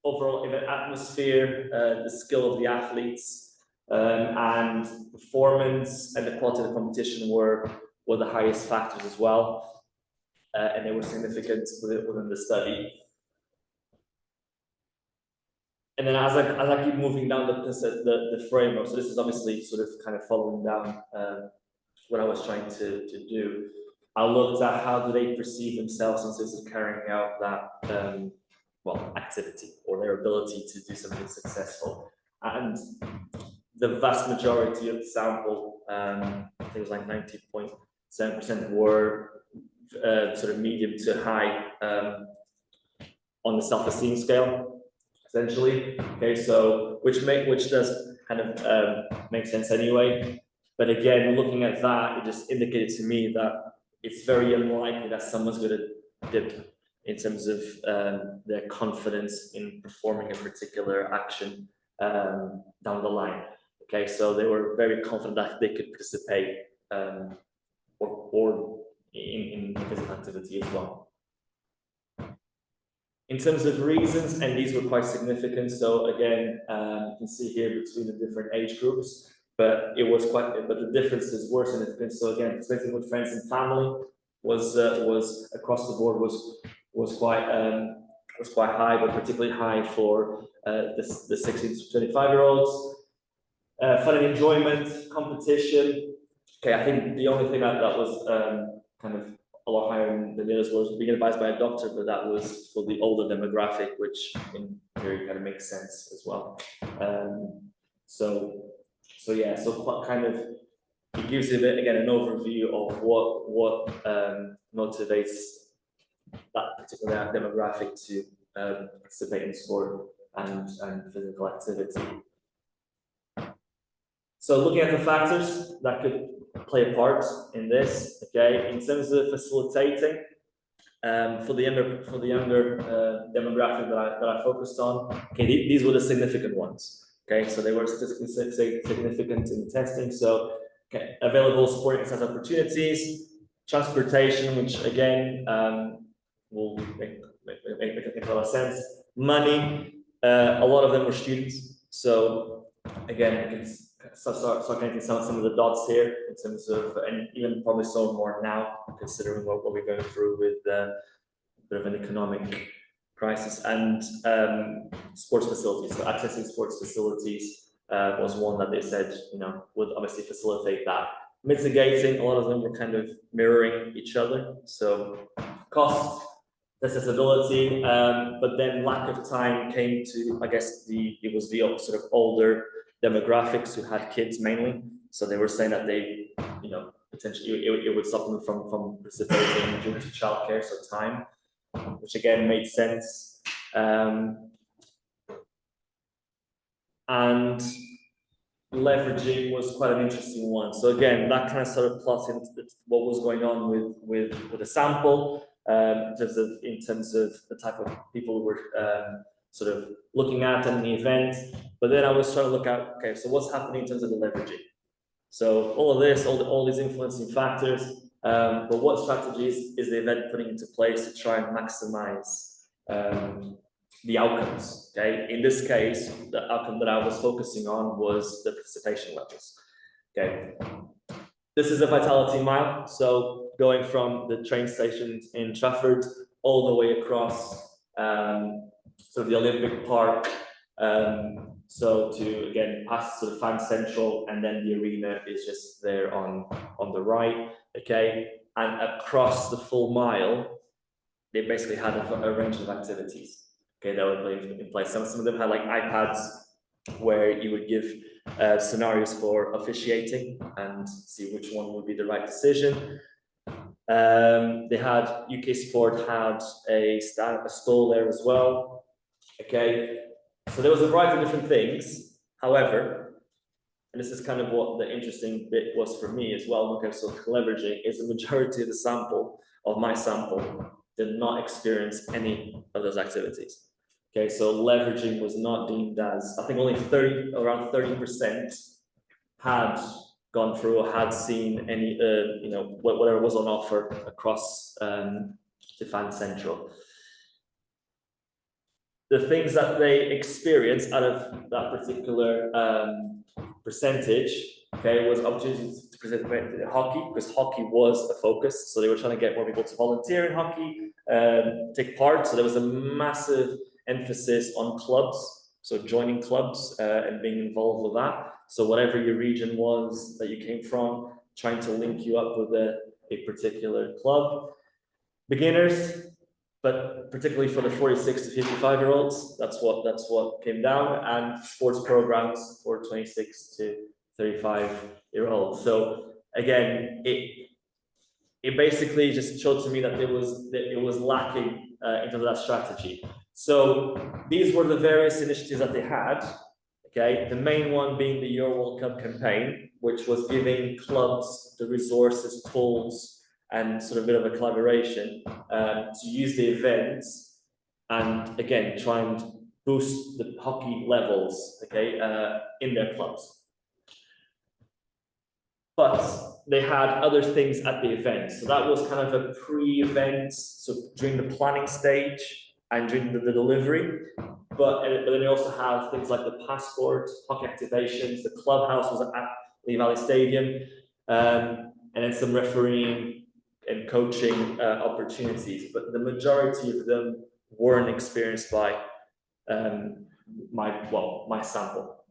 overall event atmosphere, the skill of the athletes, and performance and the quality of the competition were the highest factors as well, and they were significant within the study. And then as I keep moving down the framework, so this is obviously sort of kind of following down what I was trying to do. I looked at how do they perceive themselves in terms of carrying out that activity or their ability to do something successful. And the vast majority of the sample, I think it was like 90.7% were sort of medium to high on the self-esteem scale. Essentially, okay, so which does kind of make sense anyway. But again, looking at that, it just indicated to me that it's very unlikely that someone's going to dip in terms of their confidence in performing a particular action down the line. Okay, so they were very confident that they could participate or in physical activity as well. In terms of reasons, and these were quite significant, so again, you can see here between the different age groups, but the differences were significant. So again, spending with friends and family was across the board was quite high, but particularly high for the 16 to 25-year-olds. Fun and enjoyment, competition. Okay, I think the only thing that was kind of a lot higher than the others was being advised by a doctor, but that was for the older demographic, which in theory kind of makes sense as well. So kind of it gives you a bit, again, an overview of what motivates that particular demographic to participate in sport and physical activity. So looking at the factors that could play a part in this, okay, in terms of facilitating, for the younger demographic that I focused on, okay, these were the significant ones, okay, so they were statistically significant in testing. So, okay, available sporting access opportunities, transportation, which again will make a lot of sense. Money, a lot of them were students, so again, we can start connecting some of the dots here in terms of, and even probably so more now, considering what we're going through with a bit of an economic crisis. And sports facilities, so accessing sports facilities was one that they said, you know, would obviously facilitate that. Mitigating, a lot of them were kind of mirroring each other. So cost, accessibility, but then lack of time came to, I guess, it was the sort of older demographics who had kids mainly. So they were saying that they, you know, potentially it would stop them from participating due to childcare, so time, which again made sense. And leveraging was quite an interesting one. So again, that kind of sort of plots into what was going on with the sample, in terms of the type of people who were sort of looking at in the event. But then I was trying to look at, okay, so what's happening in terms of the leveraging? So all of this, all these influencing factors, but what strategies is the event putting into place to try and maximize the outcomes? Okay, in this case, the outcome that I was focusing on was the participation levels. Okay, this is a vitality mile, so going from the train station in Trafford all the way across sort of the Olympic Park, so to again pass sort of Fan Central, and then the arena is just there on the right. Okay, and across the full mile, they basically had a range of activities. Okay, that were in place. Some of them had like iPads where you would give scenarios for officiating and see which one would be the right decision. They had UK Sport had a stall there as well. Okay, so there was a variety of different things. However, and this is kind of what the interesting bit was for me as well. Okay, so leveraging is the majority of the sample of my sample did not experience any of those activities. Okay, so leveraging was not deemed as, I think only around 30% had gone through or had seen any, you know, whatever was on offer across to Fan Central. The things that they experienced out of that particular percentage, okay, was opportunities to participate in hockey, because hockey was a focus. So they were trying to get more people to volunteer in hockey, take part. So there was a massive emphasis on clubs, so joining clubs and being involved with that. So whatever your region was that you came from, trying to link you up with a particular club. Beginners, but particularly for the 46 to 55-year-olds, that's what came down, and sports programs for 26 to 35-year-olds. So again, it basically just showed to me that it was lacking in terms of that strategy. So these were the various initiatives that they had. Okay, the main one being the Euro World Cup campaign, which was giving clubs the resources, tools, and sort of a bit of a collaboration to use the events and again try and boost the hockey levels, okay, in their clubs. But they had other things at the event, so that was kind of a pre-event, so during the planning stage and during the delivery. But then they also have things like the passport, hockey activations, the clubhouse was at Lee Valley Stadium, and then some refereeing and coaching opportunities. But the majority of them weren't experienced by my sample.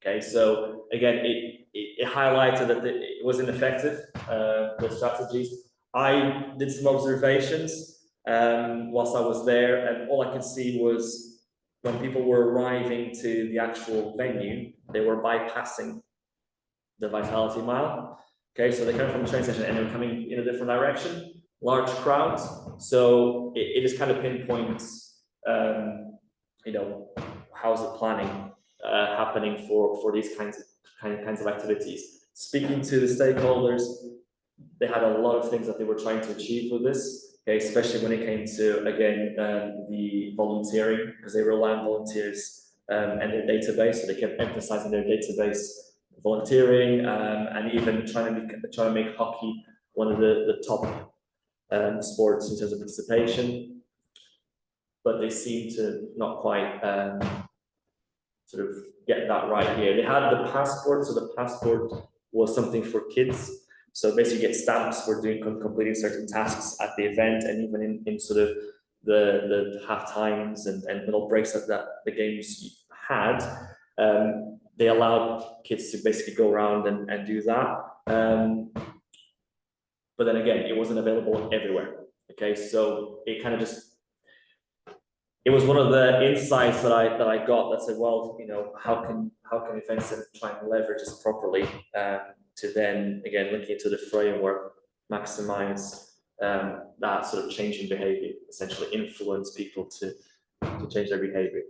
Okay, so again, it highlighted that it was ineffective, the strategies. I did some observations whilst I was there, and all I could see was when people were arriving to the actual venue, they were bypassing the Vitality Mile. Okay, so they came from the train station and they were coming in a different direction, large crowds. So it just kind of pinpoints, you know, how's the planning happening for these kinds of activities. Speaking to the stakeholders, they had a lot of things that they were trying to achieve with this. Okay, especially when it came to, again, the volunteering, because they rely on volunteers and their database, so they kept emphasizing their database volunteering and even trying to make hockey one of the top sports in terms of participation. But they seem to not quite sort of get that right here. They had the passport, so the passport was something for kids. So basically you get stamps for doing completing certain tasks at the event, and even in sort of the half times and middle breaks that the games had, they allowed kids to basically go around and do that. But then again, it wasn't available everywhere. Okay, so it kind of just, it was one of the insights that I got that said, well, you know, how can events try and leverage this properly, to then again looking into the framework, maximize that sort of change in behavior, essentially influence people to change their behavior.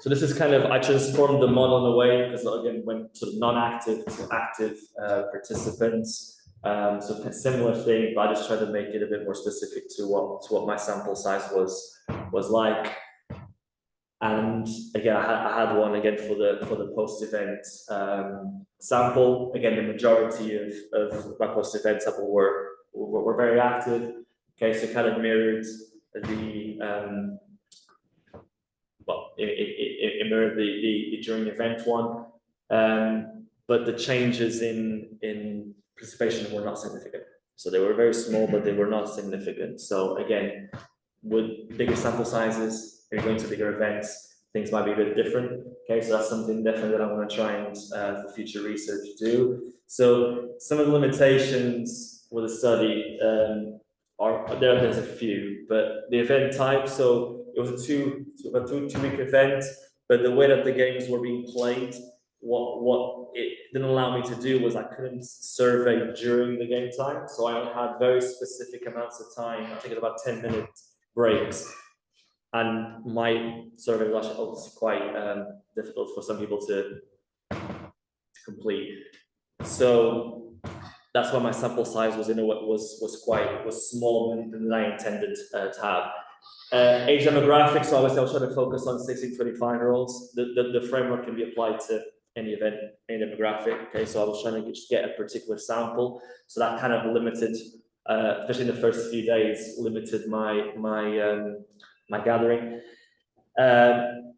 So this is kind of, I transformed the model in a way, because again, went sort of non-active to active participants. So a similar thing, but I just tried to make it a bit more specific to what my sample size was like. And again, I had one again for the post-event sample. Again, the majority of my post-event sample were very active. Okay, so it kind of mirrored the well, it mirrored the during event one, but the changes in participation were not significant. So they were very small, but they were not significant. So again, with bigger sample sizes, if you're going to bigger events, things might be a bit different. Okay, so that's something definitely that I'm going to try and for future research do. So some of the limitations with the study there's a few, but the event type. So it was a two-week event, but the way that the games were being played, what it didn't allow me to do was I couldn't survey during the game time. So I had very specific amounts of time. I think it's about 10-minute breaks. And my survey was actually obviously quite difficult for some people to complete. So that's why my sample size was was smaller than I intended to have. Age demographics, so obviously I was trying to focus on 16 to 25-year-olds. The framework can be applied to any event, any demographic. Okay, so I was trying to just get a particular sample. So that kind of limited, especially in the first few days, limited my gathering.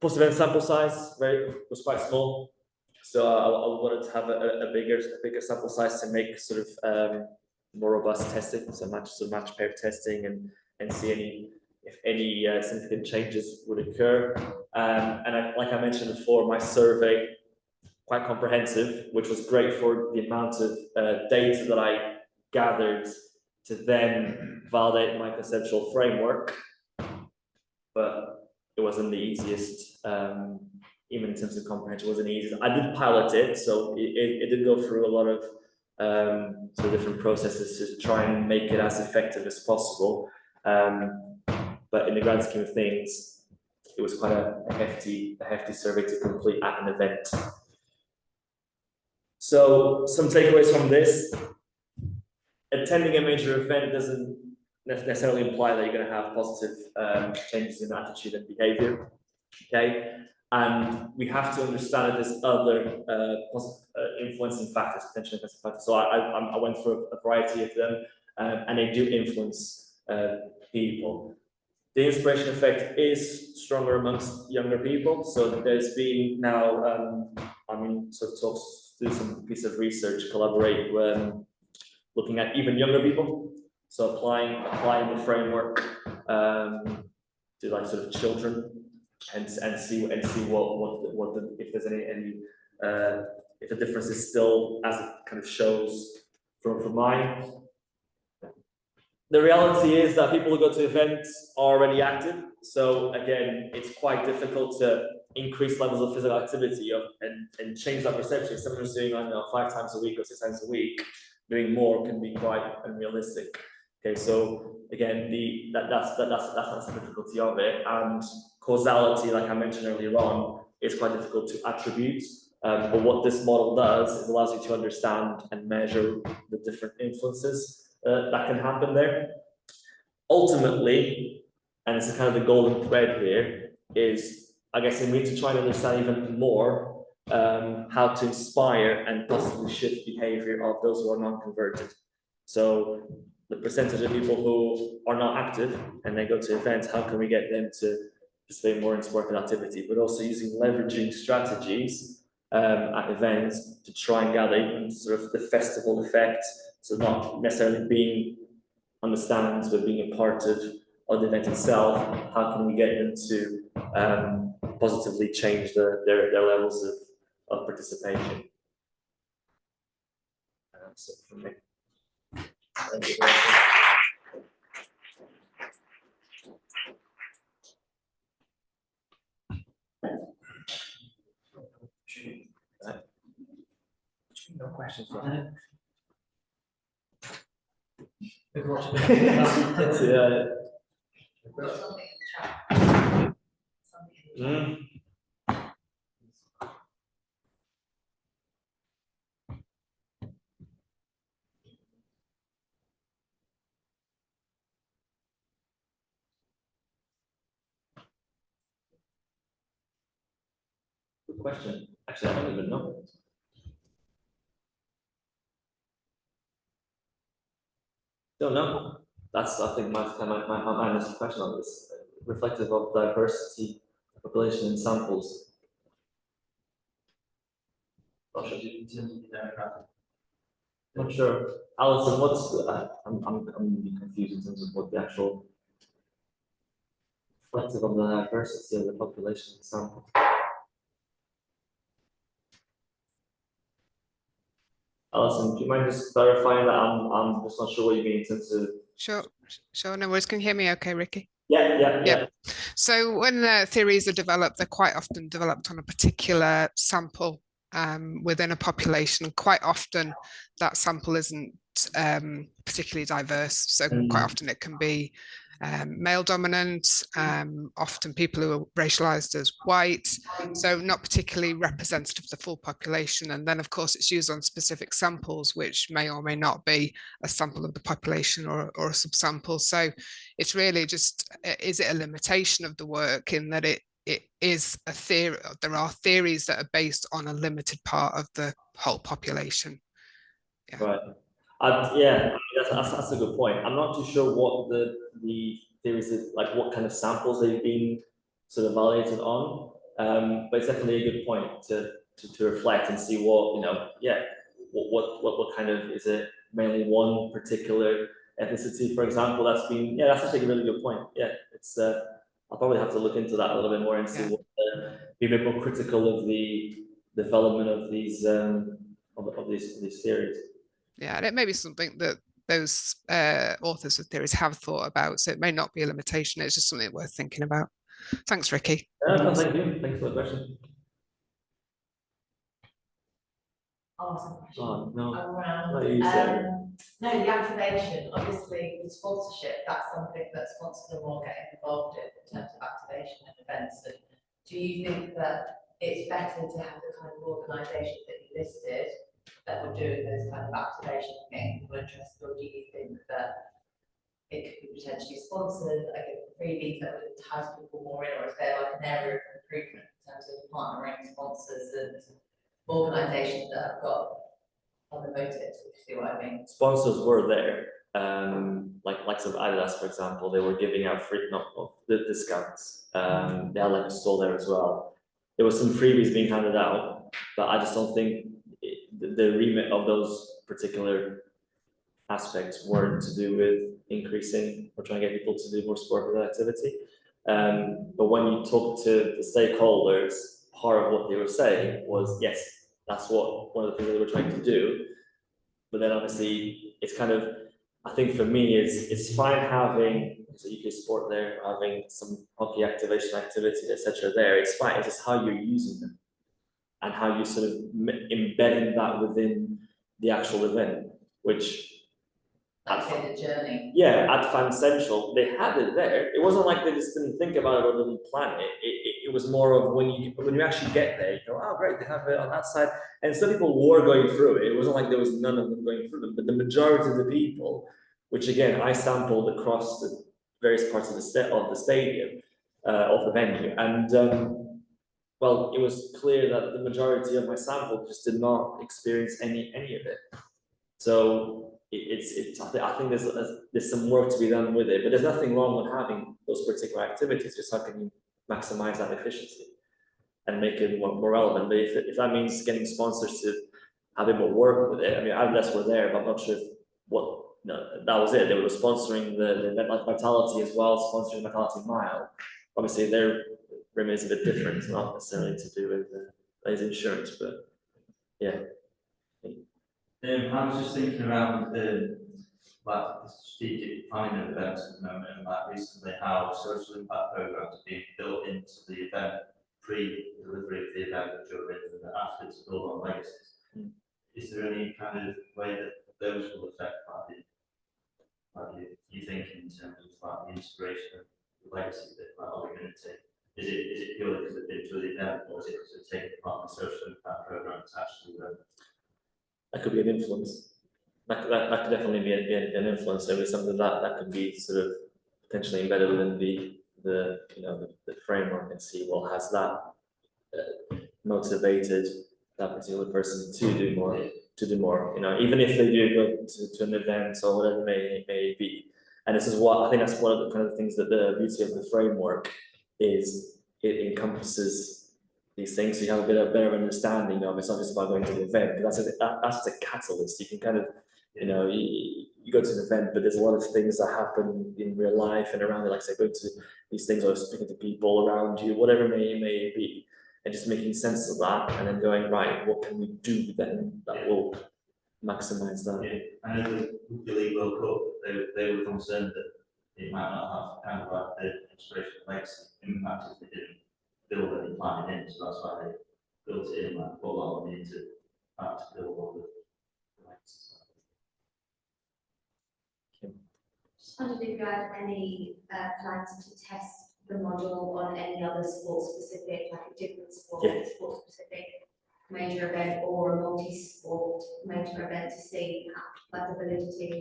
Post-event sample size was quite small. So I wanted to have a bigger sample size to make sort of more robust testing, so match pair testing and see if any significant changes would occur. And like I mentioned before, my survey, quite comprehensive, which was great for the amount of data that I gathered to then validate my conceptual framework. But it wasn't the easiest, even in terms of comprehension, it wasn't easy. I did pilot it, so it did go through a lot of sort of different processes to try and make it as effective as possible. But in the grand scheme of things, it was quite a hefty survey to complete at an event. So some takeaways from this: attending a major event doesn't necessarily imply that you're going to have positive changes in attitude and behavior. Okay, and we have to understand that there's other influencing factors, potential influencing factors. So I went through a variety of them, and they do influence people. The inspiration effect is stronger amongst younger people. So there's been now, sort of talks, do some piece of research, collaborate with looking at even younger people. So applying the framework to like sort of children and see what if there's any if the difference is still as it kind of shows from mine. The reality is that people who go to events are already active. So again, it's quite difficult to increase levels of physical activity and change that perception. If someone who's doing, I don't know, 5 times a week or 6 times a week, doing more can be quite unrealistic. Okay, so again, that's the difficulty of it, and causality, like I mentioned earlier on, is quite difficult to attribute. But what this model does is allows you to understand and measure the different influences that can happen there. Ultimately, and it's kind of the golden thread here, is I guess we need to try and understand even more how to inspire and possibly shift behavior of those who are non-converted. So the percentage of people who are not active and they go to events, how can we get them to participate more in sporting activity, but also using leveraging strategies at events to try and gather even sort of the festival effect. So not necessarily being on the stands, but being a part of the event itself. How can we get them to positively change their levels of participation? So for me. Thank you. No questions. Yeah. Got something in the chat. Something in the chat. Good question. Actually, I don't even know. Don't know. That's, I think, my honest question on this. Reflective of diversity, population, and samples. Not sure. Not sure. Alison, what's I'm confused in terms of what the actual reflective of the diversity of the population and samples. Alison, do you mind just clarifying that? I'm just not sure what you mean in terms of. Sure. No worries. Can you hear me okay, Ricky? Yeah. So when theories are developed, they're quite often developed on a particular sample within a population. Quite often that sample isn't particularly diverse. So quite often it can be male dominant, often people who are racialized as white, so not particularly representative of the full population. And then of course it's used on specific samples, which may or may not be a sample of the population or a subsample. So it's really just, is it a limitation of the work in that it is a theory? There are theories that are based on a limited part of the whole population. Yeah. Right. Yeah, that's a good point. I'm not too sure what the theories is, like what kind of samples they've been sort of validated on. But it's definitely a good point to reflect and see what, what kind of, is it mainly one particular ethnicity, for example, that's been, that's actually a really good point. Yeah, it's I'll probably have to look into that a little bit more and see what be a bit more critical of the development of these of these theories. Yeah, and it may be something that those authors of theories have thought about, so it may not be a limitation. It's just something worth thinking about. Thanks, Ricky. No, thank you. Thanks for the question. I'll ask a question. Oh, no. Around, No, the activation, obviously the sponsorship, that's something that sponsors are more getting involved in terms of activation and events. And do you think that it's better to have the kind of organisations that you listed that were doing those kind of activations and getting people interested, or do you think that it could be potentially sponsors that are giving freebies that would entice people more in, or is there like an area of improvement in terms of partnering sponsors and organisations that have got other motives, if you see what I mean? Sponsors were there, like some Adidas, for example, they were giving out free the discounts. They had like a store there as well. There was some freebies being handed out, but I just don't think the remit of those particular aspects weren't to do with increasing or trying to get people to do more sport activity. But when you talk to the stakeholders, part of what they were saying was, yes, that's what one of the things they were trying to do. But then obviously it's kind of, I think for me, it's fine having UK sport there, having some hockey activation activity, etc. there. It's fine. It's just how you're using them and how you sort of embedding that within the actual event, which The journey. Yeah, at Fan Central, they had it there. It wasn't like they just didn't think about it or didn't plan it. It was more of when you actually get there, you go, oh great, they have it on that side. And some people were going through it. It wasn't like there was none of them going through them, but the majority of the people, which again I sampled across the various parts of the stadium, of the venue, and well, it was clear that the majority of my sample just did not experience any of it. So I think there's some work to be done with it, but there's nothing wrong with having those particular activities. Just how can you maximize that efficiency and make it more relevant. But if that means getting sponsors to have a bit more work with it, I mean, Adless were there, but I'm not sure what. No, that was it. They were sponsoring the event like Vitality as well, sponsoring Vitality Mile. Obviously, their remit is a bit different. It's not necessarily to do with insurance, but yeah. I was just thinking around like the strategic planning of events at the moment, and like recently how social impact programs are being built into the event, pre-delivery of the event, during and after, to build on legacies. Is there any kind of way that those will affect you think in terms of like the inspiration of the legacy that like, are we going to take? Is it purely because they've been through the event, or is it because they've taken part in the social impact program attached to the event? That could be an influence. That could definitely be an influence. Maybe something that could be sort of potentially embedded within the framework, and see, well, has that motivated that particular person to do more, even if they do go to an event or whatever it may be. And this is what I think that's one of the kind of things that the beauty of the framework is. It encompasses these things, so you have a better understanding of. It's not just about going to the event, but that's a catalyst. You can kind of, you go to an event, but there's a lot of things that happen in real life and around it, like say going to these things or speaking to people around you, whatever it may be, and just making sense of that, and then going, right, what can we do then that will maximize that? Yeah, I know the Rugby League World Cup, they were concerned that it might not have kind of like the inspiration legacy impact if they didn't build any planning in, so that's why they built it in, like put a lot of money into that to build all the legacy. Just wondered if you had any plans to test the model on any other sport specific, like a different sport, sport specific major event, or a multi-sport major event, to see like the validity.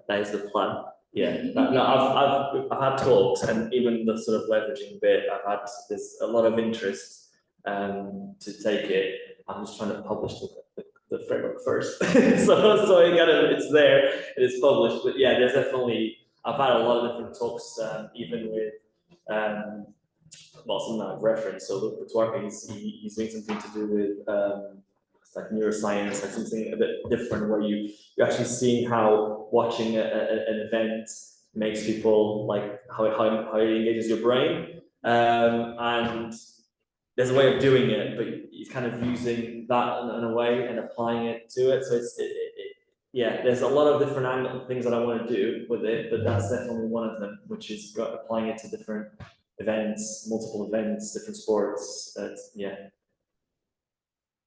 That is the plan. Yeah. No, I've had talks, and even the sort of leveraging bit, there's a lot of interest to take it. I'm just trying to publish the framework first. so it's there, it is published, but yeah, there's definitely, I've had a lot of different talks, even with something I've referenced. So look, Tuarka, he's doing something to do with it's like neuroscience, like something a bit different, where you're actually seeing how watching an event makes people, like how it engages your brain, and there's a way of doing it, but he's kind of using that in a way and applying it to it. So yeah, there's a lot of different things that I want to do with it, but that's definitely one of them, which is applying it to different events, multiple events, different sports. Yeah.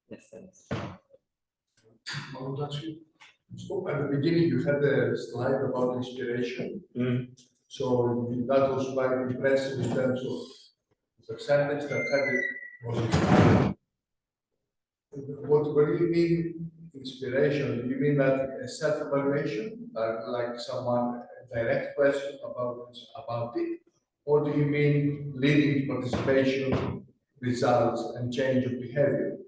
Yes, thanks. So at the beginning, you had a slide about inspiration. So that was quite impressive in terms of the percentage that had it was inspired. What do you mean inspiration? Do you mean that a self-evaluation, like someone a direct question about it, or do you mean leading participation, results, and change of behavior?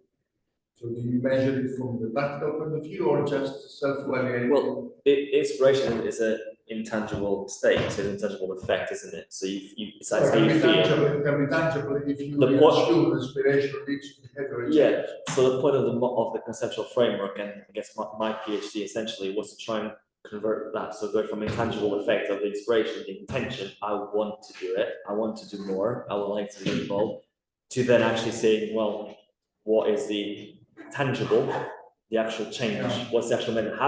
So do you measure it from the practical point of view, or just self-evaluation? Well, inspiration is an intangible state, it's an intangible effect, isn't it? So it's how you feel. It can be tangible if you assume inspiration leads to behavior. Yeah. So the point of the conceptual framework, and I guess my PhD essentially was to try and convert that. So go from intangible effect of the inspiration, the intention, I want to do it, I want to do more, I would like to be involved, to then actually saying, well, what is the tangible, the actual change? What's the actual method?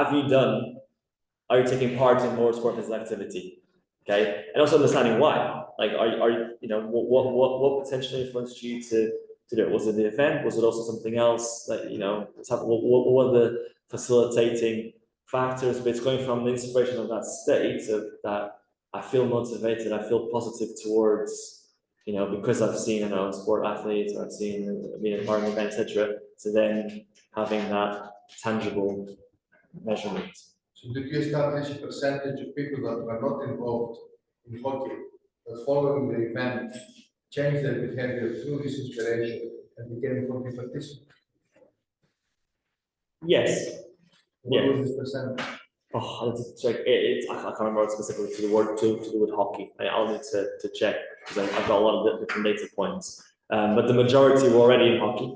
Are you taking part in more sport physical activity? Okay, and also understanding why. Like, what potentially influenced you to do it? Was it the event? Was it also something else that what were the facilitating factors? But it's going from the inspiration of that state of that I feel motivated, I feel positive towards, because I've seen sport athletes, or I've seen being a part of an event, etc. So then having that tangible measurement. So did you establish a percentage of people that were not involved in hockey, but following the event, changed their behavior through this inspiration and became hockey participants? Yes. What was this percentage? Oh, I need to check. I can't remember specifically to the word to do with hockey. I'll need to check because I've got a lot of different data points. But the majority were already in hockey.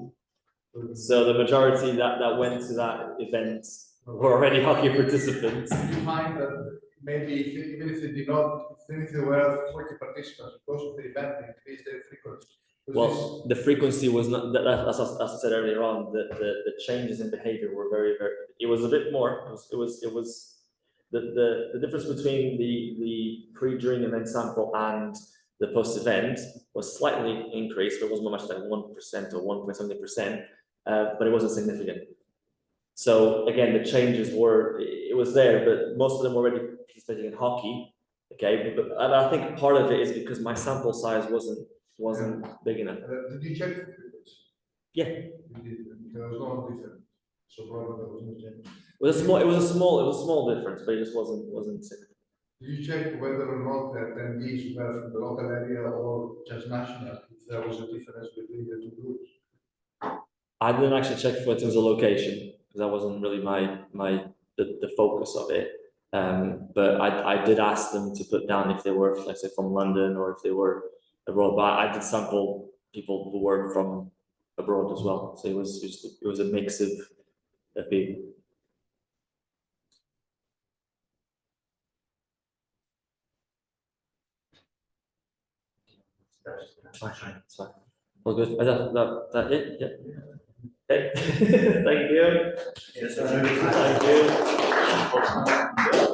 So the majority that went to that event were already hockey participants. Did you find that maybe even if they did not, even if they were hockey participants, because of the event, they increased their frequency? Well, the frequency was not, as I said earlier on, the changes in behavior were very, it was a bit more, it was the difference between the pre-during event sample and the post-event was slightly increased, but it wasn't much, like 1% or 1.something%, but it wasn't significant. So again, the changes were, it was there, but most of them were already participating in hockey, okay? But I think part of it is because my sample size wasn't big enough. Did you check the frequency? Yeah. You did. There was no difference. So probably there was no change. It was a small difference, but it just wasn't significant. Did you check whether or not the attendees were from the local area or just national? If there was a difference between the two groups? I didn't actually check for it as a location because that wasn't really the focus of it. But I did ask them to put down if they were, let's say, from London or if they were abroad. But I did sample people who were from abroad as well. So it was a mix of people. That's fine. All good. That it? Yeah. Okay. Thank you. Yes, Thank you.